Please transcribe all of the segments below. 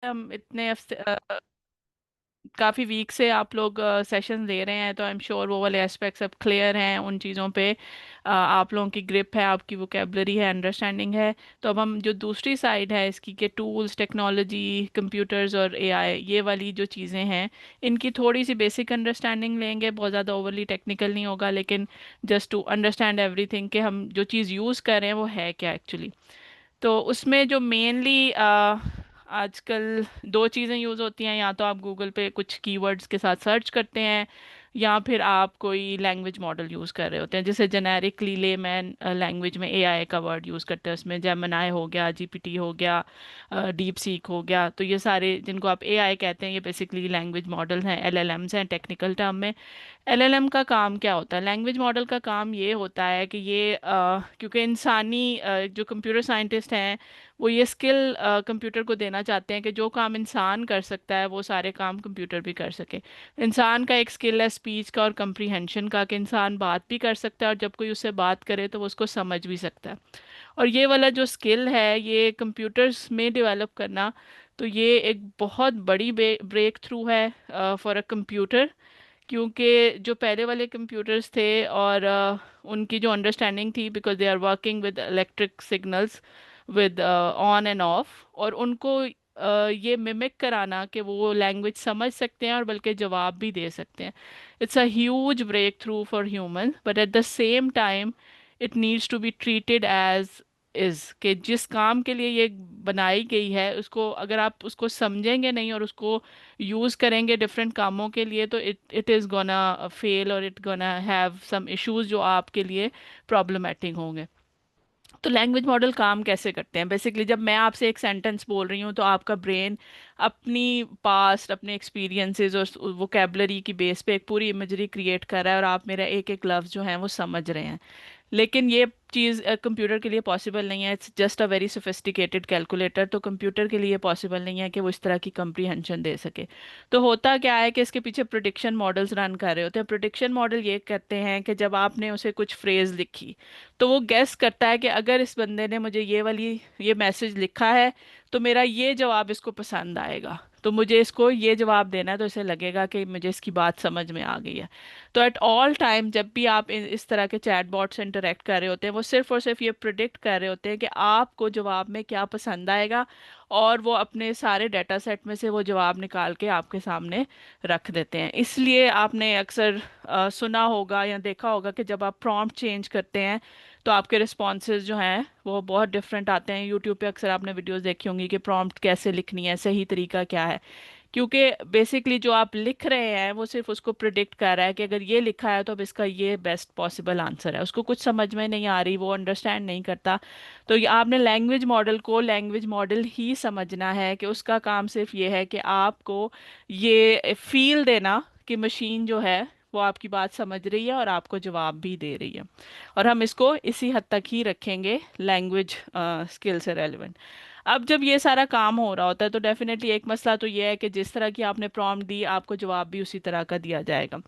हम इतने काफ़ी वीक से आप लोग सेशन दे रहे हैं, तो आई एम श्योर वो वाले एस्पेक्ट्स अब क्लियर हैं उन चीज़ों पे। आप लोगों की ग्रिप है, आपकी वोकेबलरी है, अंडरस्टैंडिंग है। तो अब हम जो दूसरी साइड है इसकी के टूल्स, टेक्नोलॉजी, कंप्यूटर्स और एआई, ये वाली जो चीज़ें हैं, इनकी थोड़ी सी बेसिक अंडरस्टैंडिंग लेंगे। बहुत ज़्यादा ओवरली टेक्निकल नहीं होगा, लेकिन जस्ट टू अंडरस्टैंड एवरीथिंग कि हम जो चीज़ यूज़ कर रहे हैं वो है क्या एक्चुअली। तो उसमें जो मेनली आजकल दो चीज़ें यूज़ होती हैं। या तो आप गूगल पे कुछ कीवर्ड्स के साथ सर्च करते हैं, या फिर आप कोई लैंग्वेज मॉडल यूज़ कर रहे होते हैं। जैसे जेनेरिकली लेमैन लैंग्वेज में एआई का वर्ड यूज़ करते हैं, उसमें जेमिनाई हो गया, जीपीटी हो गया, डीप सीक हो गया। तो ये सारे जिनको आप एआई कहते हैं, ये बेसिकली लैंग्वेज मॉडल्स हैं, एलएलएम्स हैं टेक्निकल टर्म में। एलएलएम का काम क्या होता है? लैंग्वेज मॉडल का काम ये होता है कि ये क्योंकि इंसानी जो कंप्यूटर साइंटिस्ट हैं, वो ये स्किल कंप्यूटर को देना चाहते हैं कि जो काम इंसान कर सकता है वो सारे काम कंप्यूटर भी कर सके। इंसान का एक स्किल है स्पीच का और कंप्रीहेंशन का, कि इंसान बात भी कर सकता है और जब कोई उससे बात करे तो वो उसको समझ भी सकता है। और ये वाला जो स्किल है ये कंप्यूटर्स में डेवलप करना, तो ये एक बहुत बड़ी ब्रेक थ्रू है फॉर अ कंप्यूटर। क्योंकि जो पहले वाले कंप्यूटर्स थे और उनकी जो अंडरस्टैंडिंग थी, because they are working with electric signals, with on and off, और उनको ये मिमिक कराना कि वो लैंग्वेज समझ सकते हैं और बल्कि जवाब भी दे सकते हैं। It's a huge breakthrough for human, but at the same time it needs to be treated as is, कि जिस काम के लिए ये बनाई गई है उसको अगर आप उसको समझेंगे नहीं और उसको यूज़ करेंगे डिफरेंट कामों के लिए, तो it it is gonna fail, और it gonna have some issues जो आपके लिए प्रॉब्लमेटिक होंगे। तो लैंग्वेज मॉडल काम कैसे करते हैं? बेसिकली जब मैं आपसे एक सेंटेंस बोल रही हूँ तो आपका ब्रेन अपनी पास्ट, अपने एक्सपीरियंसेस और वोकेबलरी की बेस पे एक पूरी इमेजरी क्रिएट कर रहा है, और आप मेरा एक एक लफ्ज़ जो है वो समझ रहे हैं। लेकिन ये चीज़ कंप्यूटर के लिए पॉसिबल नहीं है। It's just a very sophisticated calculator. तो कंप्यूटर के लिए पॉसिबल नहीं है कि वो इस तरह की कंप्रीहेंशन दे सके। तो होता क्या है कि इसके पीछे प्रिडिक्शन मॉडल्स रन कर रहे होते हैं। प्रिडिक्शन मॉडल ये कहते हैं कि जब आपने उसे कुछ फ्रेज लिखी, तो वो गेस करता है कि अगर इस बंदे ने मुझे ये मैसेज लिखा है, तो मेरा ये जवाब इसको पसंद आएगा, तो मुझे इसको ये जवाब देना है, तो इसे लगेगा कि मुझे इसकी बात समझ में आ गई है। तो एट ऑल टाइम जब भी आप इस तरह के चैटबॉट से इंटरेक्ट कर रहे होते हैं, वो सिर्फ और सिर्फ ये प्रिडिक्ट कर रहे होते हैं कि आपको जवाब में क्या पसंद आएगा, और वो अपने सारे डाटा सेट में से वो जवाब निकाल के आपके सामने रख देते हैं। इसलिए आपने अक्सर सुना होगा या देखा होगा कि जब आप प्रॉम्प्ट चेंज करते हैं तो आपके रिस्पॉन्सेज जो हैं वो बहुत डिफरेंट आते हैं। यूट्यूब पे अक्सर आपने वीडियोस देखी होंगी कि प्रॉम्प्ट कैसे लिखनी है, सही तरीका क्या है। क्योंकि बेसिकली जो आप लिख रहे हैं वो सिर्फ उसको प्रिडिक्ट कर रहा है कि अगर ये लिखा है तो अब इसका ये बेस्ट पॉसिबल आंसर है। उसको कुछ समझ में नहीं आ रही, वो अंडरस्टैंड नहीं करता। तो ये आपने लैंग्वेज मॉडल को लैंग्वेज मॉडल ही समझना है, कि उसका काम सिर्फ ये है कि आपको ये फील देना कि मशीन जो है वो आपकी बात समझ रही है और आपको जवाब भी दे रही है। और हम इसको इसी हद तक ही रखेंगे लैंग्वेज स्किल से रेलिवेंट। अब जब ये सारा काम हो रहा होता है तो डेफिनेटली एक मसला तो ये है कि जिस तरह की आपने प्रॉम्प्ट दी, आपको जवाब भी उसी तरह का दिया जाएगा।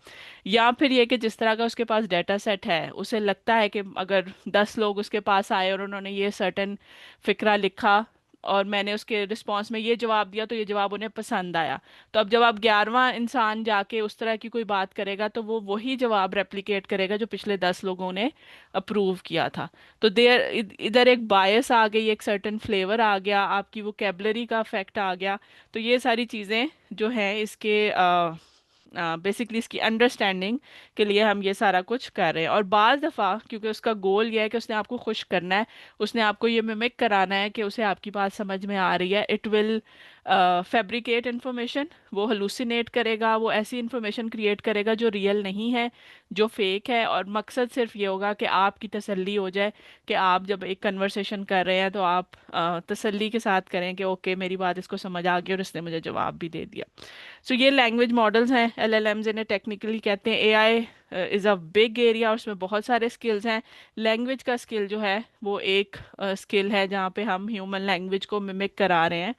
या फिर ये कि जिस तरह का उसके पास डाटा सेट है, उसे लगता है कि अगर 10 लोग उसके पास आए और उन्होंने ये सर्टेन फिक्रा लिखा और मैंने उसके रिस्पॉन्स में ये जवाब दिया, तो ये जवाब उन्हें पसंद आया। तो अब जब आप 11वां इंसान जाके उस तरह की कोई बात करेगा, तो वो वही जवाब रेप्लिकेट करेगा जो पिछले 10 लोगों ने अप्रूव किया था। तो इधर एक बायस आ गई, एक सर्टेन फ्लेवर आ गया, आपकी वोकेबलरी का इफेक्ट आ गया। तो ये सारी चीज़ें जो हैं इसके बेसिकली इसकी अंडरस्टैंडिंग के लिए हम ये सारा कुछ कर रहे हैं। और बाज़ दफ़ा क्योंकि उसका गोल ये है कि उसने आपको खुश करना है, उसने आपको ये मिमिक कराना है कि उसे आपकी बात समझ में आ रही है, इट विल फैब्रिकेट इन्फॉर्मेशन, वो हलूसिनेट करेगा, वो ऐसी इन्फॉर्मेशन क्रिएट करेगा जो रियल नहीं है, जो फेक है। और मकसद सिर्फ ये होगा कि आपकी तसल्ली हो जाए, कि आप जब एक कन्वर्सेशन कर रहे हैं तो आप तसल्ली के साथ करें कि ओके मेरी बात इसको समझ आ गई और इसने मुझे जवाब भी दे दिया। सो ये लैंग्वेज मॉडल्स हैं, एलएलएम्स इन्हें टेक्निकली कहते हैं। AI is a big area और उसमें बहुत सारे स्किल्स हैं। लैंग्वेज का स्किल जो है वो एक स्किल है जहाँ पे हम ह्यूमन लैंग्वेज को मिमिक करा रहे हैं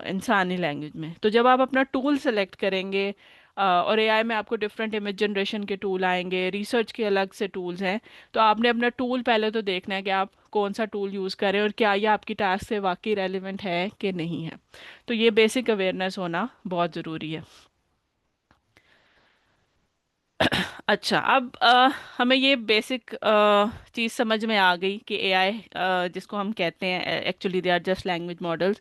इंसानी लैंग्वेज में। तो जब आप अपना टूल सेलेक्ट करेंगे, और एआई में आपको डिफरेंट इमेज जनरेशन के टूल आएंगे, रिसर्च के अलग से टूल्स हैं, तो आपने अपना टूल पहले तो देखना है कि आप कौन सा टूल यूज़ करें और क्या ये आपकी टास्क से वाकई रेलिवेंट है कि नहीं है। तो ये बेसिक अवेयरनेस होना बहुत ज़रूरी है। अच्छा, अब हमें ये बेसिक चीज़ समझ में आ गई कि एआई, जिसको हम कहते हैं, actually they are just language models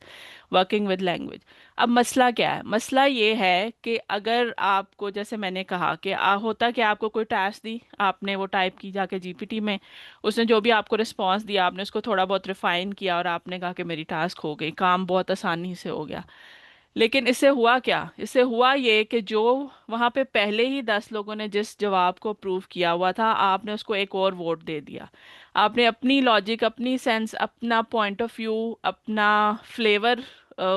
working with language. अब मसला क्या है? मसला ये है कि अगर आपको, जैसे मैंने कहा कि होता कि आपको कोई टास्क दी, आपने वो टाइप की जाके जीपीटी में, उसने जो भी आपको रिस्पॉन्स दिया आपने उसको थोड़ा बहुत रिफाइन किया और आपने कहा कि मेरी टास्क हो गई, काम बहुत आसानी से हो गया। लेकिन इससे हुआ क्या? इससे हुआ ये कि जो वहां पे पहले ही 10 लोगों ने जिस जवाब को अप्रूव किया हुआ था, आपने उसको एक और वोट दे दिया। आपने अपनी लॉजिक, अपनी सेंस, अपना पॉइंट ऑफ व्यू, अपना फ्लेवर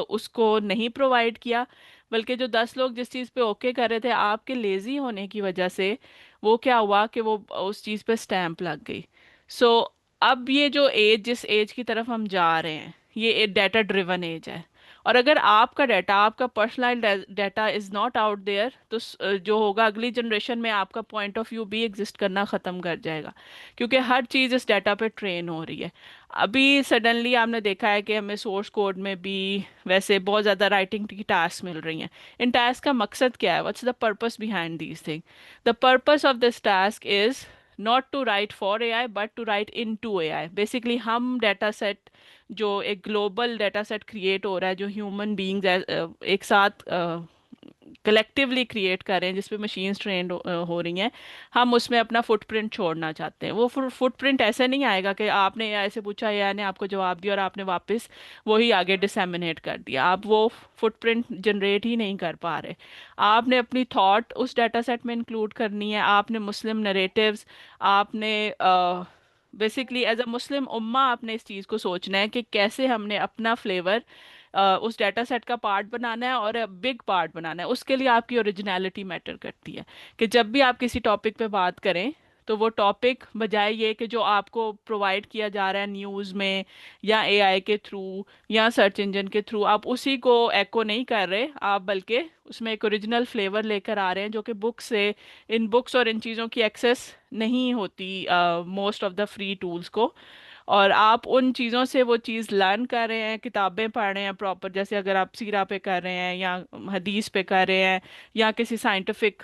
उसको नहीं प्रोवाइड किया। बल्कि जो 10 लोग जिस चीज़ पे ओके कर रहे थे, आपके लेजी होने की वजह से वो क्या हुआ कि वो उस चीज़ पे स्टैंप लग गई। सो अब ये जो एज, जिस एज की तरफ हम जा रहे हैं, ये डाटा ड्रिवन एज है। और अगर आपका डाटा, आपका personal data is not out there, तो जो होगा अगली जनरेशन में, आपका पॉइंट ऑफ व्यू भी एग्जिस्ट करना ख़त्म कर जाएगा, क्योंकि हर चीज़ इस डाटा पे ट्रेन हो रही है। अभी सडनली आपने देखा है कि हमें सोर्स कोड में भी वैसे बहुत ज़्यादा राइटिंग की टास्क मिल रही हैं। इन टास्क का मकसद क्या है? What's the purpose behind these thing? The purpose of this task is not to write for AI but to write into AI. Basically हम डाटा सेट, जो एक ग्लोबल डाटा सेट क्रिएट हो रहा है, जो ह्यूमन बीइंग्स एक साथ collectively create कर रहे हैं, जिसपे मशीन्स ट्रेंड हो रही हैं, हम उसमें अपना फुटप्रिंट छोड़ना चाहते हैं। वो फुटप्रिंट ऐसे नहीं आएगा कि आपने एआई से पूछा, एआई ने आपको जवाब दिया और आपने वापस वही आगे डिसेमिनेट कर दिया। आप वो फुटप्रिंट जनरेट ही नहीं कर पा रहे। आपने अपनी थॉट उस डाटा सेट में इंक्लूड करनी है। आपने मुस्लिम नरेटिव्स, आपने बेसिकली एज अ मुस्लिम उम्मा आपने इस चीज़ को सोचना है कि कैसे हमने अपना फ्लेवर उस डाटा सेट का पार्ट बनाना है और बिग पार्ट बनाना है। उसके लिए आपकी ओरिजिनलिटी मैटर करती है, कि जब भी आप किसी टॉपिक पे बात करें, तो वो टॉपिक बजाय ये कि जो आपको प्रोवाइड किया जा रहा है न्यूज़ में या एआई के थ्रू या सर्च इंजन के थ्रू, आप उसी को एको नहीं कर रहे, आप बल्कि उसमें एक ओरिजिनल फ्लेवर लेकर आ रहे हैं, जो कि बुक से, इन बुक्स और इन चीज़ों की एक्सेस नहीं होती most of the free tools को। और आप उन चीज़ों से वो चीज़ लर्न कर रहे हैं, किताबें पढ़ रहे हैं प्रॉपर, जैसे अगर आप सीरा पे कर रहे हैं या हदीस पे कर रहे हैं या किसी साइंटिफिक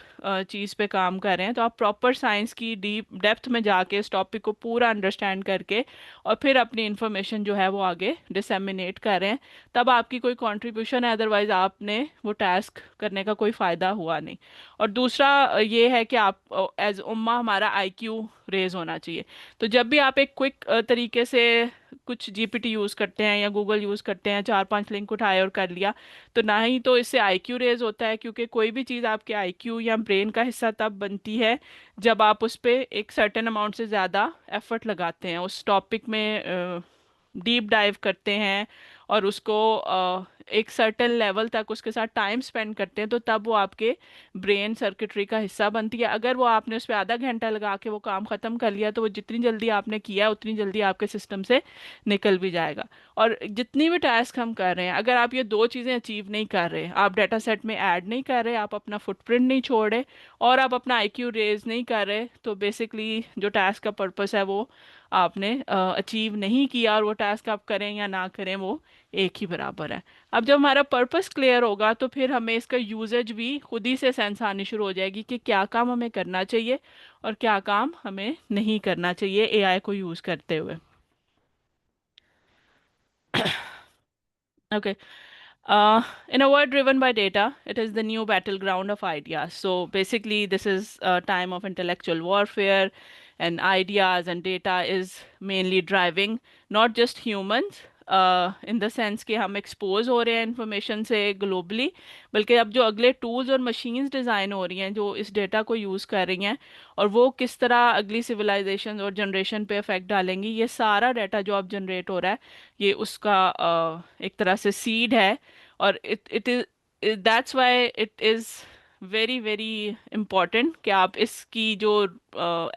चीज़ पे काम कर रहे हैं, तो आप प्रॉपर साइंस की डीप डेप्थ में जाके इस टॉपिक को पूरा अंडरस्टैंड करके और फिर अपनी इंफॉर्मेशन जो है वो आगे डिसेमिनेट कर रहे हैं। तब आपकी कोई कंट्रीब्यूशन है, अदरवाइज आपने वो टास्क करने का कोई फ़ायदा हुआ नहीं। और दूसरा ये है कि आप एज उम्मा, हमारा आईक्यू रेज होना चाहिए। तो जब भी आप एक क्विक तरीके से कुछ जीपीटी यूज़ करते हैं या गूगल यूज़ करते हैं, 4-5 लिंक उठाए और कर लिया, तो ना ही तो इससे आईक्यू रेज होता है, क्योंकि कोई भी चीज़ आपके आईक्यू या ब्रेन का हिस्सा तब बनती है जब आप उस पर एक सर्टेन अमाउंट से ज़्यादा एफर्ट लगाते हैं, उस टॉपिक में डीप डाइव करते हैं और उसको एक सर्टेन लेवल तक उसके साथ टाइम स्पेंड करते हैं, तो तब वो आपके ब्रेन सर्किटरी का हिस्सा बनती है। अगर वो आपने उस पर आधा घंटा लगा के वो काम ख़त्म कर लिया, तो वो जितनी जल्दी आपने किया उतनी जल्दी आपके सिस्टम से निकल भी जाएगा। और जितनी भी टास्क हम कर रहे हैं, अगर आप ये दो चीज़ें अचीव नहीं कर रहे, आप डाटा सेट में ऐड नहीं कर रहे, आप अपना फुटप्रिंट नहीं छोड़ रहे और आप अपना आईक्यू रेज नहीं कर रहे, तो बेसिकली जो टास्क का पर्पस है वो आपने अचीव नहीं किया, और वो टास्क आप करें या ना करें वो एक ही बराबर है। अब जब हमारा पर्पस क्लियर होगा, तो फिर हमें इसका यूजेज भी खुद ही से सेंस आनी शुरू हो जाएगी कि क्या काम हमें करना चाहिए और क्या काम हमें नहीं करना चाहिए एआई को यूज़ करते हुए। Okay. In a world driven by data, it is the new battleground of ideas. So basically, this is a time of intellectual warfare, and ideas and data is mainly driving not just humans, in the sense कि हम expose हो रहे हैं information से globally, बल्कि अब जो अगले tools और machines design हो रही हैं जो इस data को use कर रही हैं, और वो किस तरह अगली civilization और generation पे effect डालेंगी, ये सारा data जो अब generate हो रहा है, ये उसका एक तरह से सीड है। और it is that's why it is very very important कि आप इसकी जो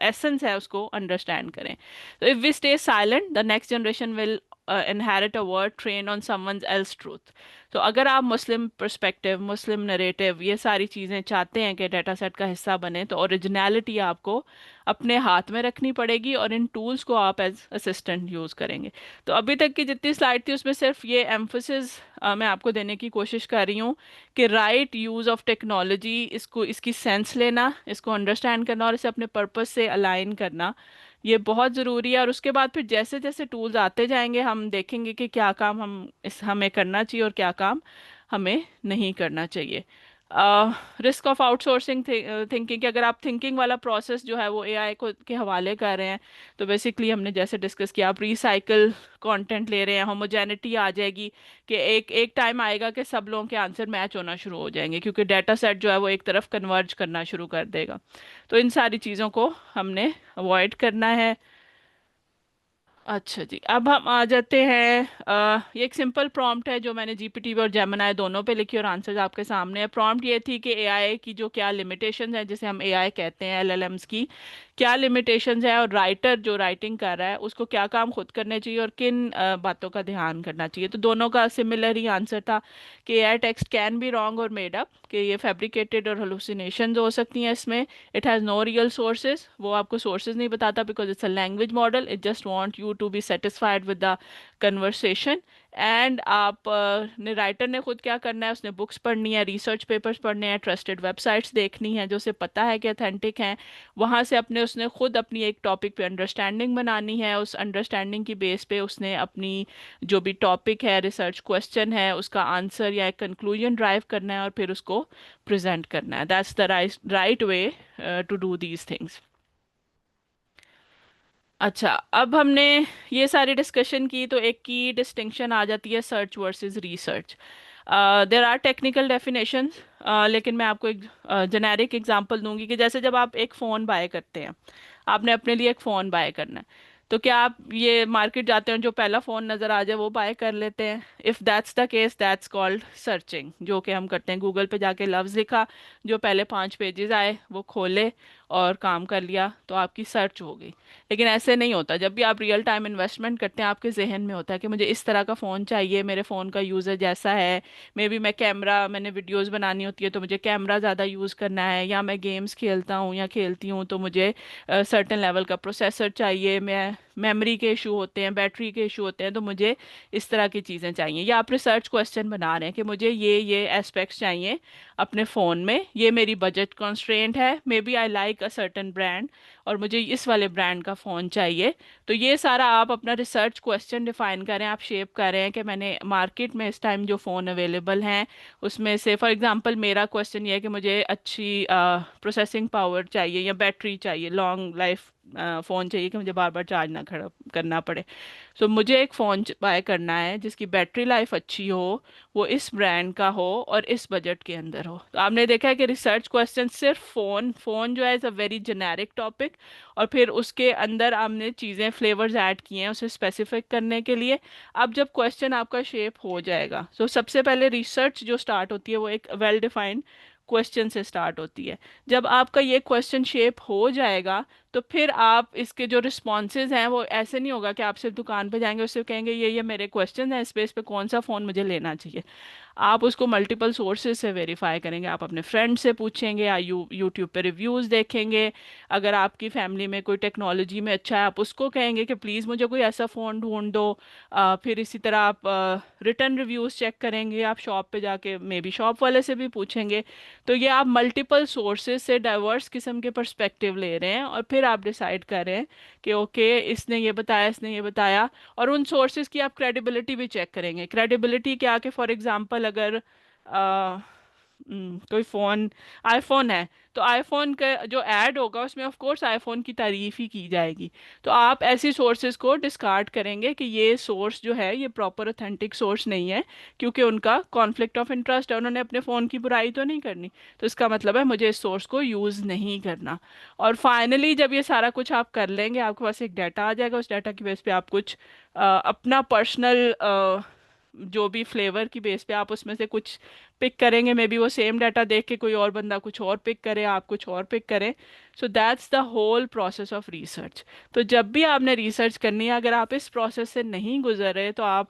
एसेंस है उसको अंडरस्टैंड करें। तो if we stay silent, the next generation will inherit a word trained on someone else's truth. तो अगर आप मुस्लिम पर्सपेक्टिव, मुस्लिम नरेटिव, ये सारी चीज़ें चाहते हैं कि डाटा सेट का हिस्सा बने, तो ओरिजिनलिटी आपको अपने हाथ में रखनी पड़ेगी और इन टूल्स को आप एज असिस्टेंट यूज़ करेंगे। तो अभी तक की जितनी स्लाइड थी उसमें सिर्फ ये एम्फोसिस मैं आपको देने की कोशिश कर रही हूँ कि राइट यूज़ ऑफ टेक्नोलॉजी, इसको, इसकी सेंस लेना, इसको अंडरस्टैंड करना और इसे अपने पर्पस से अलाइन करना, ये बहुत ज़रूरी है। और उसके बाद फिर जैसे जैसे टूल्स आते जाएंगे हम देखेंगे कि क्या काम हमें करना चाहिए और क्या काम हमें नहीं करना चाहिए। रिस्क ऑफ आउटसोर्सिंग थिंकिंग, कि अगर आप थिंकिंग वाला प्रोसेस जो है वो एआई को के हवाले कर रहे हैं, तो बेसिकली हमने जैसे डिस्कस किया, आप रिसाइकल कंटेंट ले रहे हैं, होमोजेनिटी आ जाएगी कि एक एक टाइम आएगा कि सब लोगों के आंसर मैच होना शुरू हो जाएंगे क्योंकि डाटा सेट जो है वो एक तरफ कन्वर्ज करना शुरू कर देगा। तो इन सारी चीज़ों को हमने अवॉइड करना है। अच्छा जी, अब हम आ जाते हैं, ये एक सिंपल प्रॉम्प्ट है जो मैंने जीपीटी और जेमिनाई दोनों पे लिखी और आंसर्स आपके सामने है। प्रॉम्प्ट ये थी कि एआई की जो क्या लिमिटेशंस हैं, जिसे हम एआई कहते हैं, एलएलएम्स की क्या लिमिटेशंस है, और राइटर जो राइटिंग कर रहा है उसको क्या काम खुद करने चाहिए और किन बातों का ध्यान करना चाहिए। तो दोनों का सिमिलर ही आंसर था कि AI text can be wrong और मेड अप, कि ये फैब्रिकेटेड और हेलुसिनेशंस हो सकती हैं इसमें। It has no real sources, वो आपको सोर्सेज नहीं बताता because it's a language model, it just want you to be satisfied with the conversation. And आप ने राइटर ने खुद क्या करना है, उसने बुक्स पढ़नी है, रिसर्च पेपर्स पढ़ने हैं, ट्रस्टेड वेबसाइट्स देखनी है जो उसे पता है कि अथेंटिक हैं, वहाँ से अपने उसने खुद अपनी एक टॉपिक पे अंडरस्टैंडिंग बनानी है, उस अंडरस्टैंडिंग की बेस पे उसने अपनी जो भी टॉपिक है, रिसर्च क्वेश्चन है, उसका आंसर या एक कंक्लूजन ड्राइव करना है और फिर उसको प्रेजेंट करना है। That's the right way to do these things. अच्छा, अब हमने ये सारी डिस्कशन की तो एक की डिस्टिंक्शन आ जाती है search versus research. There are technical definitions, लेकिन मैं आपको एक जेनेरिक एग्जांपल दूंगी कि जैसे जब आप एक फ़ोन बाय करते हैं, आपने अपने लिए एक फ़ोन बाय करना है, तो क्या आप ये मार्केट जाते हैं जो पहला फ़ोन नज़र आ जाए वो बाय कर लेते हैं? If that's the case that's called searching, जो कि हम करते हैं, गूगल पे जाके लफ्ज़ लिखा, जो पहले 5 पेजेस आए वो खोले और काम कर लिया, तो आपकी सर्च हो गई। लेकिन ऐसे नहीं होता। जब भी आप रियल टाइम इन्वेस्टमेंट करते हैं आपके जहन में होता है कि मुझे इस तरह का फ़ोन चाहिए, मेरे फ़ोन का यूज़र जैसा है, मे बी मैं कैमरा, मैंने वीडियोस बनानी होती है तो मुझे कैमरा ज़्यादा यूज़ करना है, या मैं गेम्स खेलता हूँ या खेलती हूँ तो मुझे सर्टेन लेवल का प्रोसेसर चाहिए, मैं मेमोरी के इशू होते हैं, बैटरी के इशू होते हैं, तो मुझे इस तरह की चीज़ें चाहिए। या आप रिसर्च क्वेश्चन बना रहे हैं कि मुझे ये एस्पेक्ट्स चाहिए अपने फ़ोन में, ये मेरी बजट कॉन्स्ट्रेंट है, maybe I like a certain brand और मुझे इस वाले ब्रांड का फ़ोन चाहिए। तो ये सारा आप अपना रिसर्च क्वेश्चन डिफाइन करें, आप शेप कर रहे हैं कि मैंने मार्केट में इस टाइम जो फ़ोन अवेलेबल हैं उसमें से, फॉर एग्जांपल मेरा क्वेश्चन ये है कि मुझे अच्छी प्रोसेसिंग पावर चाहिए या बैटरी चाहिए, लॉन्ग लाइफ फ़ोन चाहिए कि मुझे बार बार चार्ज ना खड़ा करना पड़े। सो मुझे एक फ़ोन बाय करना है जिसकी बैटरी लाइफ अच्छी हो, वो इस ब्रांड का हो और इस बजट के अंदर हो। तो आपने देखा है कि रिसर्च क्वेश्चन सिर्फ फ़ोन, फ़ोन जो है is a very generic topic, और फिर उसके अंदर आपने चीज़ें, फ्लेवर्स ऐड किए हैं उसे स्पेसिफिक करने के लिए। अब जब क्वेश्चन आपका शेप हो जाएगा, तो सबसे पहले रिसर्च जो स्टार्ट होती है वो एक वेल डिफाइंड क्वेश्चन से स्टार्ट होती है। जब आपका ये क्वेश्चन शेप हो जाएगा तो फिर आप इसके जो रिस्पॉन्सेज हैं वो ऐसे नहीं होगा कि आप सिर्फ दुकान पे जाएंगे, उससे कहेंगे ये मेरे क्वेश्चन हैं, इस बेस पे कौन सा फ़ोन मुझे लेना चाहिए। आप उसको मल्टीपल सोर्सेज से वेरीफाई करेंगे, आप अपने फ्रेंड से पूछेंगे या यूट्यूब पे रिव्यूज़ देखेंगे। अगर आपकी फैमिली में कोई टेक्नोलॉजी में अच्छा है आप उसको कहेंगे कि प्लीज़ मुझे कोई ऐसा फ़ोन ढूंढ दो। फिर इसी तरह आप रिटर्न रिव्यूज़ चेक करेंगे, आप शॉप पे जाके मे बी शॉप वाले से भी पूछेंगे। तो ये आप मल्टीपल सोर्सेज से डाइवर्स किस्म के पर्सपेक्टिव ले रहे हैं और फिर आप डिसाइड कर रहे हैं कि ओके इसने ये बताया, इसने ये बताया। और उन सोर्सेज की आप क्रेडिबिलिटी भी चेक करेंगे। क्रेडिबिलिटी क्या, कि फॉर एग्जांपल अगर कोई फ़ोन, आईफोन है, तो आईफोन का जो ऐड होगा उसमें ऑफ कोर्स आईफोन की तारीफ ही की जाएगी। तो आप ऐसी सोर्सेज को डिस्कार्ड करेंगे कि ये सोर्स जो है ये प्रॉपर ऑथेंटिक सोर्स नहीं है, क्योंकि उनका कॉन्फ्लिक्ट ऑफ इंटरेस्ट है, उन्होंने अपने फ़ोन की बुराई तो नहीं करनी, तो इसका मतलब है मुझे इस सोर्स को यूज़ नहीं करना। और फाइनली जब ये सारा कुछ आप कर लेंगे आपके पास एक डाटा आ जाएगा, उस डाटा की बेस पे आप कुछ अपना पर्सनल जो भी फ्लेवर की बेस पे आप उसमें से कुछ पिक करेंगे, मे बी वो सेम डाटा देख के कोई और बंदा कुछ और पिक करे, आप कुछ और पिक करें। So that's the whole process of research. तो जब भी आपने रिसर्च करनी है, अगर आप इस प्रोसेस से नहीं गुजर रहे तो आप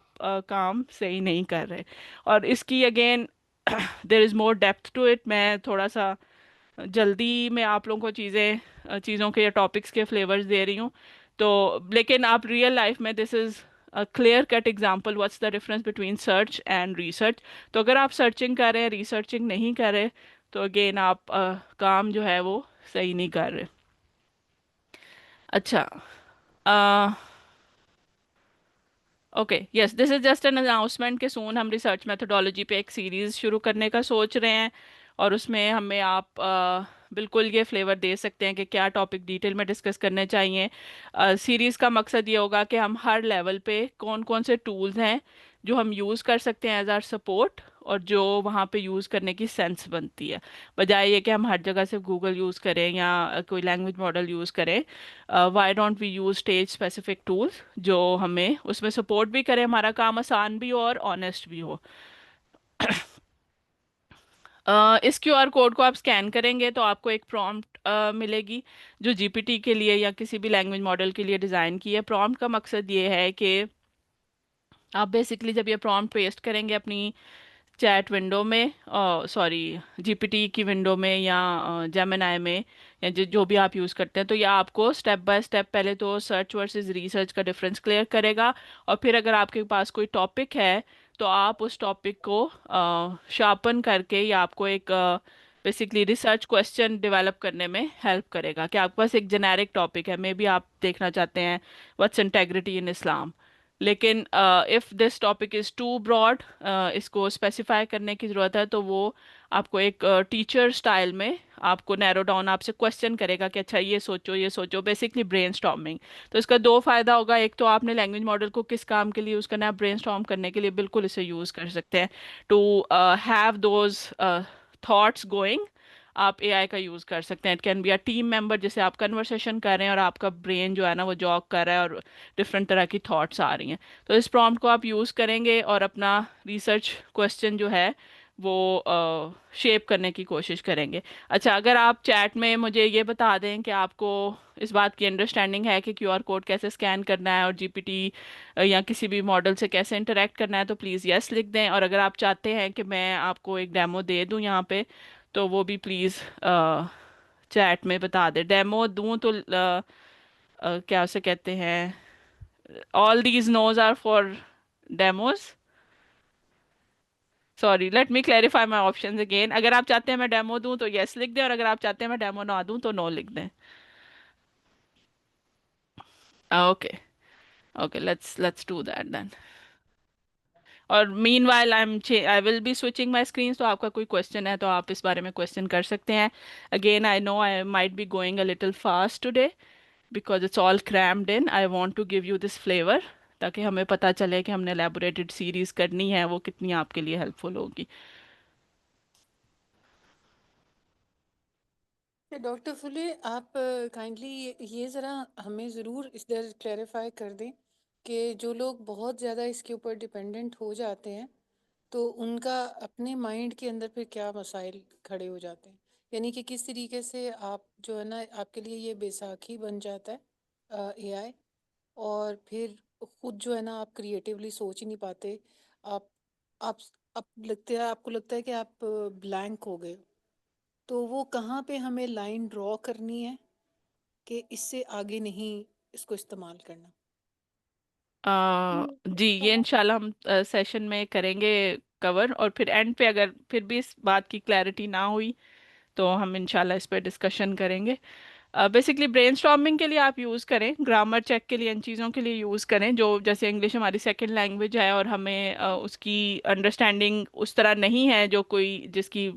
काम सही नहीं कर रहे। और इसकी again there is more depth to it. मैं थोड़ा सा जल्दी में आप लोगों को चीज़ों के या टॉपिक्स के फ्लेवर्स दे रही हूँ। तो लेकिन आप रियल लाइफ में this is a clear cut example what's the difference between search and research. तो अगर आप सर्चिंग कर रहे हैं, रिसर्चिंग नहीं कर रहे, तो अगेन आप काम जो है वो सही नहीं कर रहे। अच्छा, okay, yes, this is just an announcement कि सून हम रिसर्च मेथोडोलॉजी पे एक सीरीज शुरू करने का सोच रहे हैं। और उसमें हमें आप बिल्कुल ये फ्लेवर दे सकते हैं कि क्या टॉपिक डिटेल में डिस्कस करने चाहिए। सीरीज का मकसद ये होगा कि हम हर लेवल पे कौन कौन से टूल्स हैं जो हम यूज़ कर सकते हैं एज आर सपोर्ट, और जो वहाँ पे यूज़ करने की सेंस बनती है, बजाय ये कि हम हर जगह सिर्फ गूगल यूज़ करें या कोई लैंग्वेज मॉडल यूज़ करें। Why don't we use stage specific tools जो हमें उसमें सपोर्ट भी करें, हमारा काम आसान भी हो और ऑनेस्ट भी हो। इस क्यूआर कोड को आप स्कैन करेंगे तो आपको एक प्रॉम्प्ट मिलेगी जो जीपीटी के लिए या किसी भी लैंग्वेज मॉडल के लिए डिज़ाइन की है। प्रॉम्प्ट का मकसद ये है कि आप बेसिकली जब ये प्रॉम्प्ट पेस्ट करेंगे अपनी चैट विंडो में, सॉरी, जीपीटी की विंडो में या जेमिनाई में, या जो भी आप यूज़ करते हैं, तो यह आपको स्टेप बाय स्टेप पहले तो सर्च वर्सेस रिसर्च का डिफरेंस क्लियर करेगा। और फिर अगर आपके पास कोई टॉपिक है तो आप उस टॉपिक को शार्पन करके या आपको एक बेसिकली रिसर्च क्वेश्चन डेवलप करने में हेल्प करेगा। कि आपके पास एक जेनेरिक टॉपिक है, मे बी आप देखना चाहते हैं व्हाट्स इंटेग्रिटी इन इस्लाम, लेकिन if this topic is too broad, इसको स्पेसिफाई करने की ज़रूरत है, तो वो आपको एक टीचर स्टाइल में आपको नैरो डाउन आपसे क्वेश्चन करेगा कि अच्छा ये सोचो, ये सोचो, बेसिकली ब्रेनस्टॉर्मिंग। तो इसका दो फायदा होगा, एक तो आपने लैंग्वेज मॉडल को किस काम के लिए यूज़ करना है, ब्रेनस्टॉर्म करने के लिए बिल्कुल इसे यूज़ कर सकते हैं। To have those thoughts going, आप एआई का यूज़ कर सकते हैं। It can be a team member, जैसे आप कन्वर्सेशन कर रहे हैं और आपका ब्रेन जो है ना वो जॉग कर रहा है और डिफरेंट तरह की थॉट्स आ रही हैं। तो इस प्रॉम्प्ट को आप यूज़ करेंगे और अपना रिसर्च क्वेश्चन जो है वो शेप करने की कोशिश करेंगे। अच्छा, अगर आप चैट में मुझे ये बता दें कि आपको इस बात की अंडरस्टैंडिंग है कि क्यूआर कोड कैसे स्कैन करना है और जीपीटी या किसी भी मॉडल से कैसे इंटरेक्ट करना है, तो प्लीज़ यस लिख दें। और अगर आप चाहते हैं कि मैं आपको एक डेमो दे दूं यहाँ पे, तो वो भी प्लीज़ चैट में बता दें। डेमो दूं तो क्या उसे कहते हैं, all these notes are for demos. Sorry, let me clarify my options again. अगर आप चाहते हैं मैं डेमो दूं तो यस लिख दें, और अगर आप चाहते हैं मैं डेमो ना दूं तो नो लिख दें। Okay, okay, let's do that then. और meanwhile I will be switching my screen, तो आपका कोई क्वेश्चन है तो आप इस बारे में क्वेश्चन कर सकते हैं। Again I know I might be going a little fast today because it's all crammed in. I want to give you this flavour ताकि हमें पता चले कि हमने एलैबोरेटेड सीरीज करनी है, वो कितनी आपके लिए हेल्पफुल होगी। डॉक्टर फुले, आप काइंडली ये ज़रा हमें ज़रूर इस दर क्लैरिफाई कर दें कि जो लोग बहुत ज़्यादा इसके ऊपर डिपेंडेंट हो जाते हैं तो उनका अपने माइंड के अंदर फिर क्या मसाइल खड़े हो जाते हैं। यानी कि किस तरीके से आप जो है ना आपके लिए ये बैसाखी बन जाता है एआई, और फिर खुद जो है ना आप क्रिएटिवली सोच ही नहीं पाते। आप आप आप लगता है, आपको लगता है कि आप ब्लैंक हो गए। तो वो कहाँ पे हमें लाइन ड्रॉ करनी है कि इससे आगे नहीं इसको इस्तेमाल करना। जी, ये इंशाल्लाह हम सेशन में करेंगे कवर, और फिर एंड पे अगर फिर भी इस बात की क्लैरिटी ना हुई तो हम इंशाल्लाह इस पे डिस्कशन करेंगे। बेसिकली ब्रेनस्टॉर्मिंग के लिए आप यूज़ करें, ग्रामर चेक के लिए, इन चीज़ों के लिए यूज़ करें। जो जैसे इंग्लिश हमारी सेकंड लैंग्वेज है और हमें उसकी अंडरस्टैंडिंग उस तरह नहीं है जो कोई जिसकी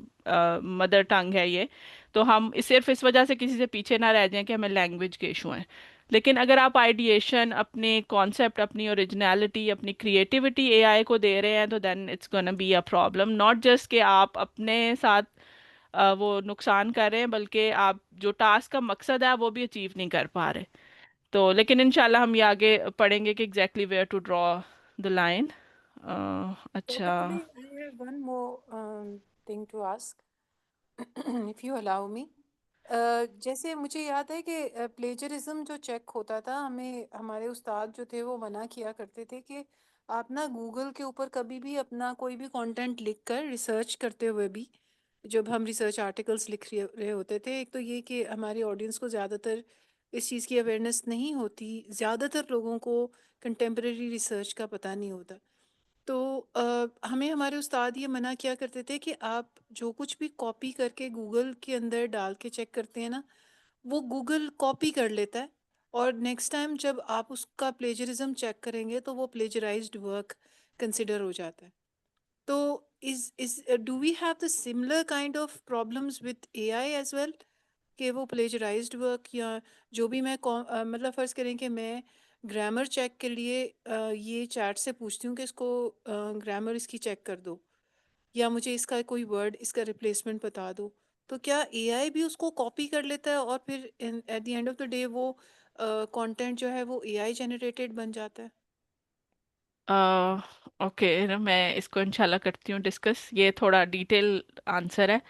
मदर टंग है ये, तो हम सिर्फ इस वजह से किसी से पीछे ना रह जाएं कि हमें लैंग्वेज के इशू हैं। लेकिन अगर आप आइडिएशन, अपने कॉन्सेप्ट, अपनी ओरिजिनलिटी, अपनी क्रिएटिविटी एआई को दे रहे हैं, तो then it's gonna be a problem. Not just कि आप अपने साथ वो नुकसान कर रहे हैं, बल्कि आप जो टास्क का मकसद है वो भी अचीव नहीं कर पा रहे। तो लेकिन इंशाल्लाह हम ये आगे पढ़ेंगे कि exactly where to draw the line. अच्छा। Probably I have one more thing to ask, if you allow me. जैसे मुझे याद है कि प्लेजरिज्म जो चेक होता था, हमें हमारे उस्ताद जो थे वो मना किया करते थे कि आप ना गूगल के ऊपर कभी भी अपना कोई भी कंटेंट लिख कर रिसर्च करते हुए भी, जब हम रिसर्च आर्टिकल्स लिख रहे होते थे, एक तो ये कि हमारी ऑडियंस को ज़्यादातर इस चीज़ की अवेयरनेस नहीं होती, ज़्यादातर लोगों को कंटेम्प्रेरी रिसर्च का पता नहीं होता। तो हमें हमारे उस्ताद ये मना किया करते थे कि आप जो कुछ भी कॉपी करके गूगल के अंदर डाल के चेक करते हैं ना, वो गूगल कॉपी कर लेता है, और नेक्स्ट टाइम जब आप उसका प्लेजरिज्म चेक करेंगे तो वो प्लेजराइज्ड वर्क कंसिडर हो जाता है। तो is do we have the similar kind of problems with AI as well, कि वो प्लेजराइज्ड वर्क, या जो भी मैं मतलब फ़र्ज़ करें कि मैं ग्रामर चेक के लिए ये चैट से पूछती हूँ कि इसको ग्रामर इसकी चेक कर दो, या मुझे इसका कोई वर्ड इसका रिप्लेसमेंट बता दो, तो क्या एआई भी उसको कॉपी कर लेता है और फिर eight the end of the day वो कंटेंट जो है वो एआई जनरेटेड बन जाता है? ओके ना, मैं इसको इंशाल्लाह करती हूँ डिस्कस, ये थोड़ा डिटेल आंसर है।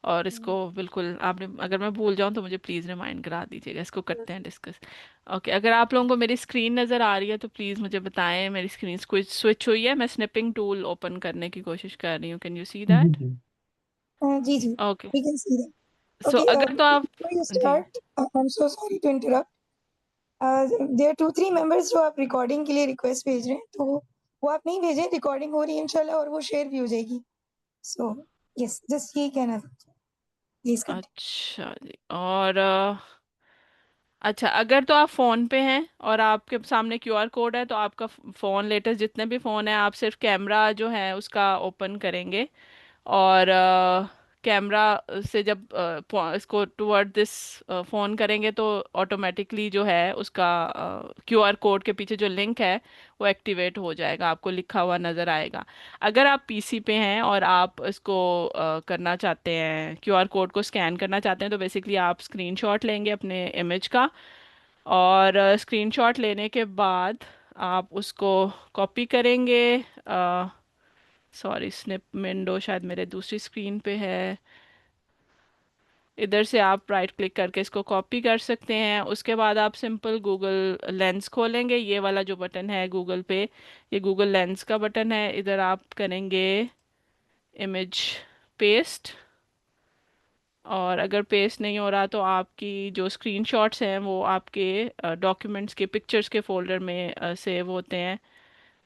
और इसको हम्म, बिल्कुल आपने, अगर मैं भूल जाऊँ तो मुझे प्लीज़ रिमाइंड करा दीजिएगा, इसको करते हैं बिल्कुल। डिस्कस। ओके, अगर आप लोगों को मेरी स्क्रीन नज़र आ रही है तो प्लीज़ मुझे बताएं, मेरी स्क्रीन स्विच स्विच हुई है, मैं स्निपिंग टूल ओपन करने की कोशिश कर रही हूँ, कैन यू सी जी दैट? जी। जी जी, okay, we can see that. So Okay, अगर तो आप, before you ji. start, I'm so sorry to interrupt. There are 2-3 members जो आप रिकॉर्डिंग के लिए रिक्वेस्ट भेज रहे हैं, तो वो आप नहीं भेजें, रिकॉर्डिंग हो रही है इंशाल्लाह और वो शेयर भी हो जाएगी। सो यस, जस्ट यही कहना था। Please continue. अच्छा जी, और अच्छा, अगर तो आप फ़ोन पे हैं और आपके सामने क्यूआर कोड है, तो आपका फ़ोन, लेटेस्ट जितने भी फ़ोन है, आप सिर्फ कैमरा जो है उसका ओपन करेंगे, और कैमरा से जब इसको टुवर्ड दिस फ़ोन करेंगे तो ऑटोमेटिकली जो है उसका क्यूआर कोड के पीछे जो लिंक है वो एक्टिवेट हो जाएगा, आपको लिखा हुआ नज़र आएगा। अगर आप पीसी पे हैं और आप इसको करना चाहते हैं, क्यूआर कोड को स्कैन करना चाहते हैं, तो बेसिकली आप स्क्रीनशॉट लेंगे अपने इमेज का, और स्क्रीनशॉट लेने के बाद आप उसको कॉपी करेंगे। सॉरी, स्निप विंडो शायद मेरे दूसरी स्क्रीन पे है, इधर से आप राइट क्लिक करके इसको कॉपी कर सकते हैं। उसके बाद आप सिंपल गूगल लेंस खोलेंगे, ये वाला जो बटन है गूगल पे, ये गूगल लेंस का बटन है, इधर आप करेंगे इमेज पेस्ट, और अगर पेस्ट नहीं हो रहा तो आपकी जो स्क्रीनशॉट्स हैं वो आपके डॉक्यूमेंट्स के, पिक्चर्स के फोल्डर में सेव होते हैं,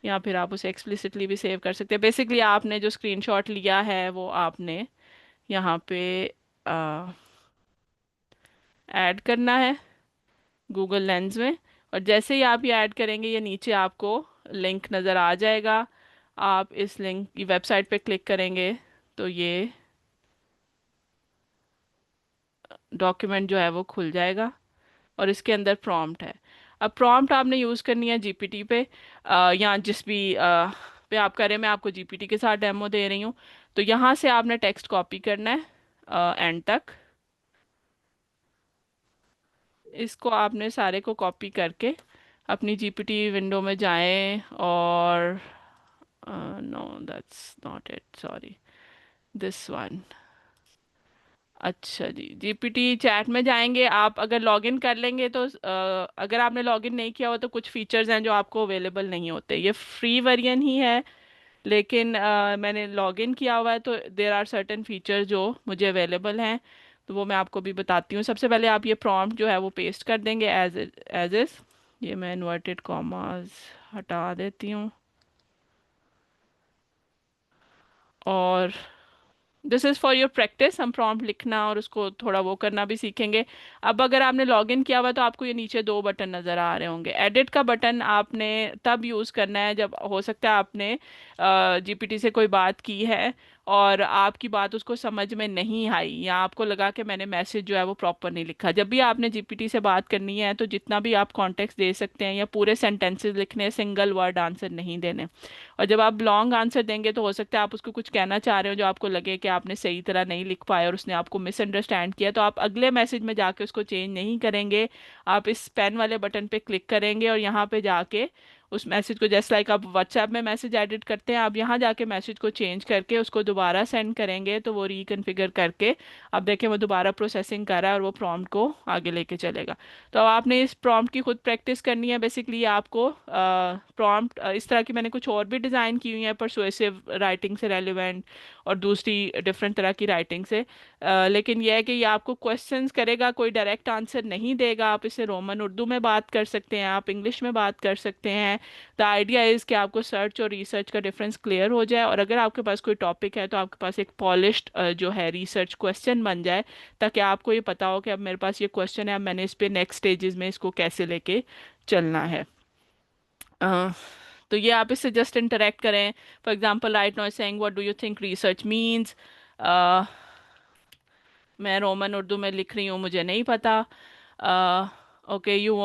या फिर आप उसे एक्सप्लिसिटली भी सेव कर सकते हैं। बेसिकली आपने जो स्क्रीनशॉट लिया है वो आपने यहाँ पे ऐड करना है गूगल लेंस में, और जैसे ही आप ये ऐड करेंगे ये नीचे आपको लिंक नज़र आ जाएगा, आप इस लिंक की वेबसाइट पे क्लिक करेंगे तो ये डॉक्यूमेंट जो है वो खुल जाएगा, और इसके अंदर प्रॉम्प्ट है। अब प्रॉम्प्ट आपने यूज़ करनी है जीपीटी पे, या जिस भी पे आप करें, मैं आपको जीपीटी के साथ डेमो दे रही हूँ। तो यहाँ से आपने टेक्स्ट कॉपी करना है एंड तक, इसको आपने सारे को कॉपी करके अपनी जीपीटी विंडो में जाएं, और no that's not it, sorry, this one. अच्छा जी, जीपीटी चैट में जाएंगे आप, अगर लॉगिन कर लेंगे तो अगर आपने लॉगिन नहीं किया हो तो कुछ फीचर्स हैं जो आपको अवेलेबल नहीं होते, ये फ्री वर्जन ही है, लेकिन मैंने लॉगिन किया हुआ है तो देर आर सर्टेन फीचर जो मुझे अवेलेबल हैं, तो वो मैं आपको भी बताती हूँ। सबसे पहले आप ये प्रॉम्प्ट जो है वो पेस्ट कर देंगे एज इज, ये मैं इन्वर्टेड कॉमास हटा देती हूँ, और this is for your practice, हम प्रॉम्प्ट लिखना और उसको थोड़ा वो करना भी सीखेंगे। अब अगर आपने लॉगिन किया हुआ है तो आपको ये नीचे दो बटन नज़र आ रहे होंगे। एडिट का बटन आपने तब यूज़ करना है जब हो सकता है आपने जीपीटी से कोई बात की है और आपकी बात उसको समझ में नहीं आई, या आपको लगा कि मैंने मैसेज जो है वो प्रॉपर नहीं लिखा। जब भी आपने जीपीटी से बात करनी है तो जितना भी आप कॉन्टेक्स्ट दे सकते हैं या पूरे सेंटेंसेस लिखने हैं, सिंगल वर्ड आंसर नहीं देने। और जब आप लॉन्ग आंसर देंगे तो हो सकता है आप उसको कुछ कहना चाह रहे हो जो आपको लगे कि आपने सही तरह नहीं लिख पाया और उसने आपको मिसअंडरस्टैंड किया, तो आप अगले मैसेज में जाके उसको चेंज नहीं करेंगे, आप इस पेन वाले बटन पे क्लिक करेंगे और यहाँ पे जाके उस मैसेज को जैसे लाइक आप व्हाट्सएप में मैसेज एडिट करते हैं, आप यहाँ जाके मैसेज को चेंज करके उसको दोबारा सेंड करेंगे तो वो रिकन्फिगर करके आप देखें वो दोबारा प्रोसेसिंग कर रहा है और वो प्रॉम्प्ट को आगे लेके चलेगा। तो अब आपने इस प्रॉम्प्ट की खुद प्रैक्टिस करनी है। बेसिकली आपको प्रॉम्प्ट इस तरह की मैंने कुछ और भी डिज़ाइन की हुई है परसुएसिव राइटिंग से रेलिवेंट और दूसरी डिफरेंट तरह की राइटिंग से। लेकिन यह है कि ये आपको क्वेश्चंस करेगा, कोई डायरेक्ट आंसर नहीं देगा। आप इसे रोमन उर्दू में बात कर सकते हैं, आप इंग्लिश में बात कर सकते हैं। द आइडिया इज़ कि आपको सर्च और रिसर्च का डिफरेंस क्लियर हो जाए, और अगर आपके पास कोई टॉपिक है तो आपके पास एक पॉलिश्ड जो है रिसर्च क्वेश्चन बन जाए, ताकि आपको ये पता हो कि अब मेरे पास ये क्वेश्चन है, अब मैंने इस पे नेक्स्ट स्टेजेस में इसको कैसे लेके चलना है। अ, तो ये आप इससे जस्ट इंटरेक्ट करें। For example right now saying what do you think research means. मैं रोमन उर्दू में लिख रही हूँ, मुझे नहीं पता। Okay, you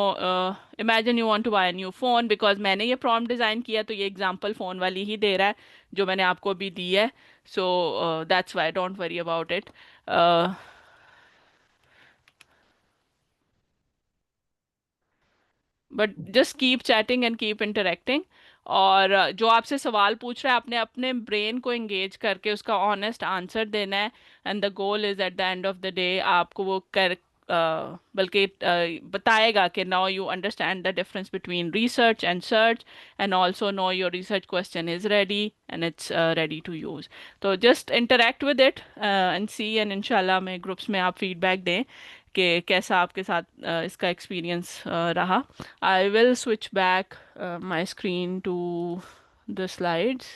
imagine you want to buy new phone, because मैंने ये प्रॉम्प्ट डिज़ाइन किया तो ये एग्जांपल फ़ोन वाली ही दे रहा है जो मैंने आपको अभी दी है। So that's why, don't worry about it. But just keep chatting and keep interacting. और जो आपसे सवाल पूछ रहा है आपने अपने ब्रेन को एंगेज करके उसका ऑनेस्ट आंसर देना है। And the goal is at the end of the day आपको वो कर बल्कि बताएगा कि now you understand the difference between research and search, and also know your research question is ready and it's ready to use. तो just interact with it and see, and इंशाल्लाह में groups में आप फीडबैक दें कि कैसा आपके साथ इसका एक्सपीरियंस रहा। I will switch back my screen to the slides.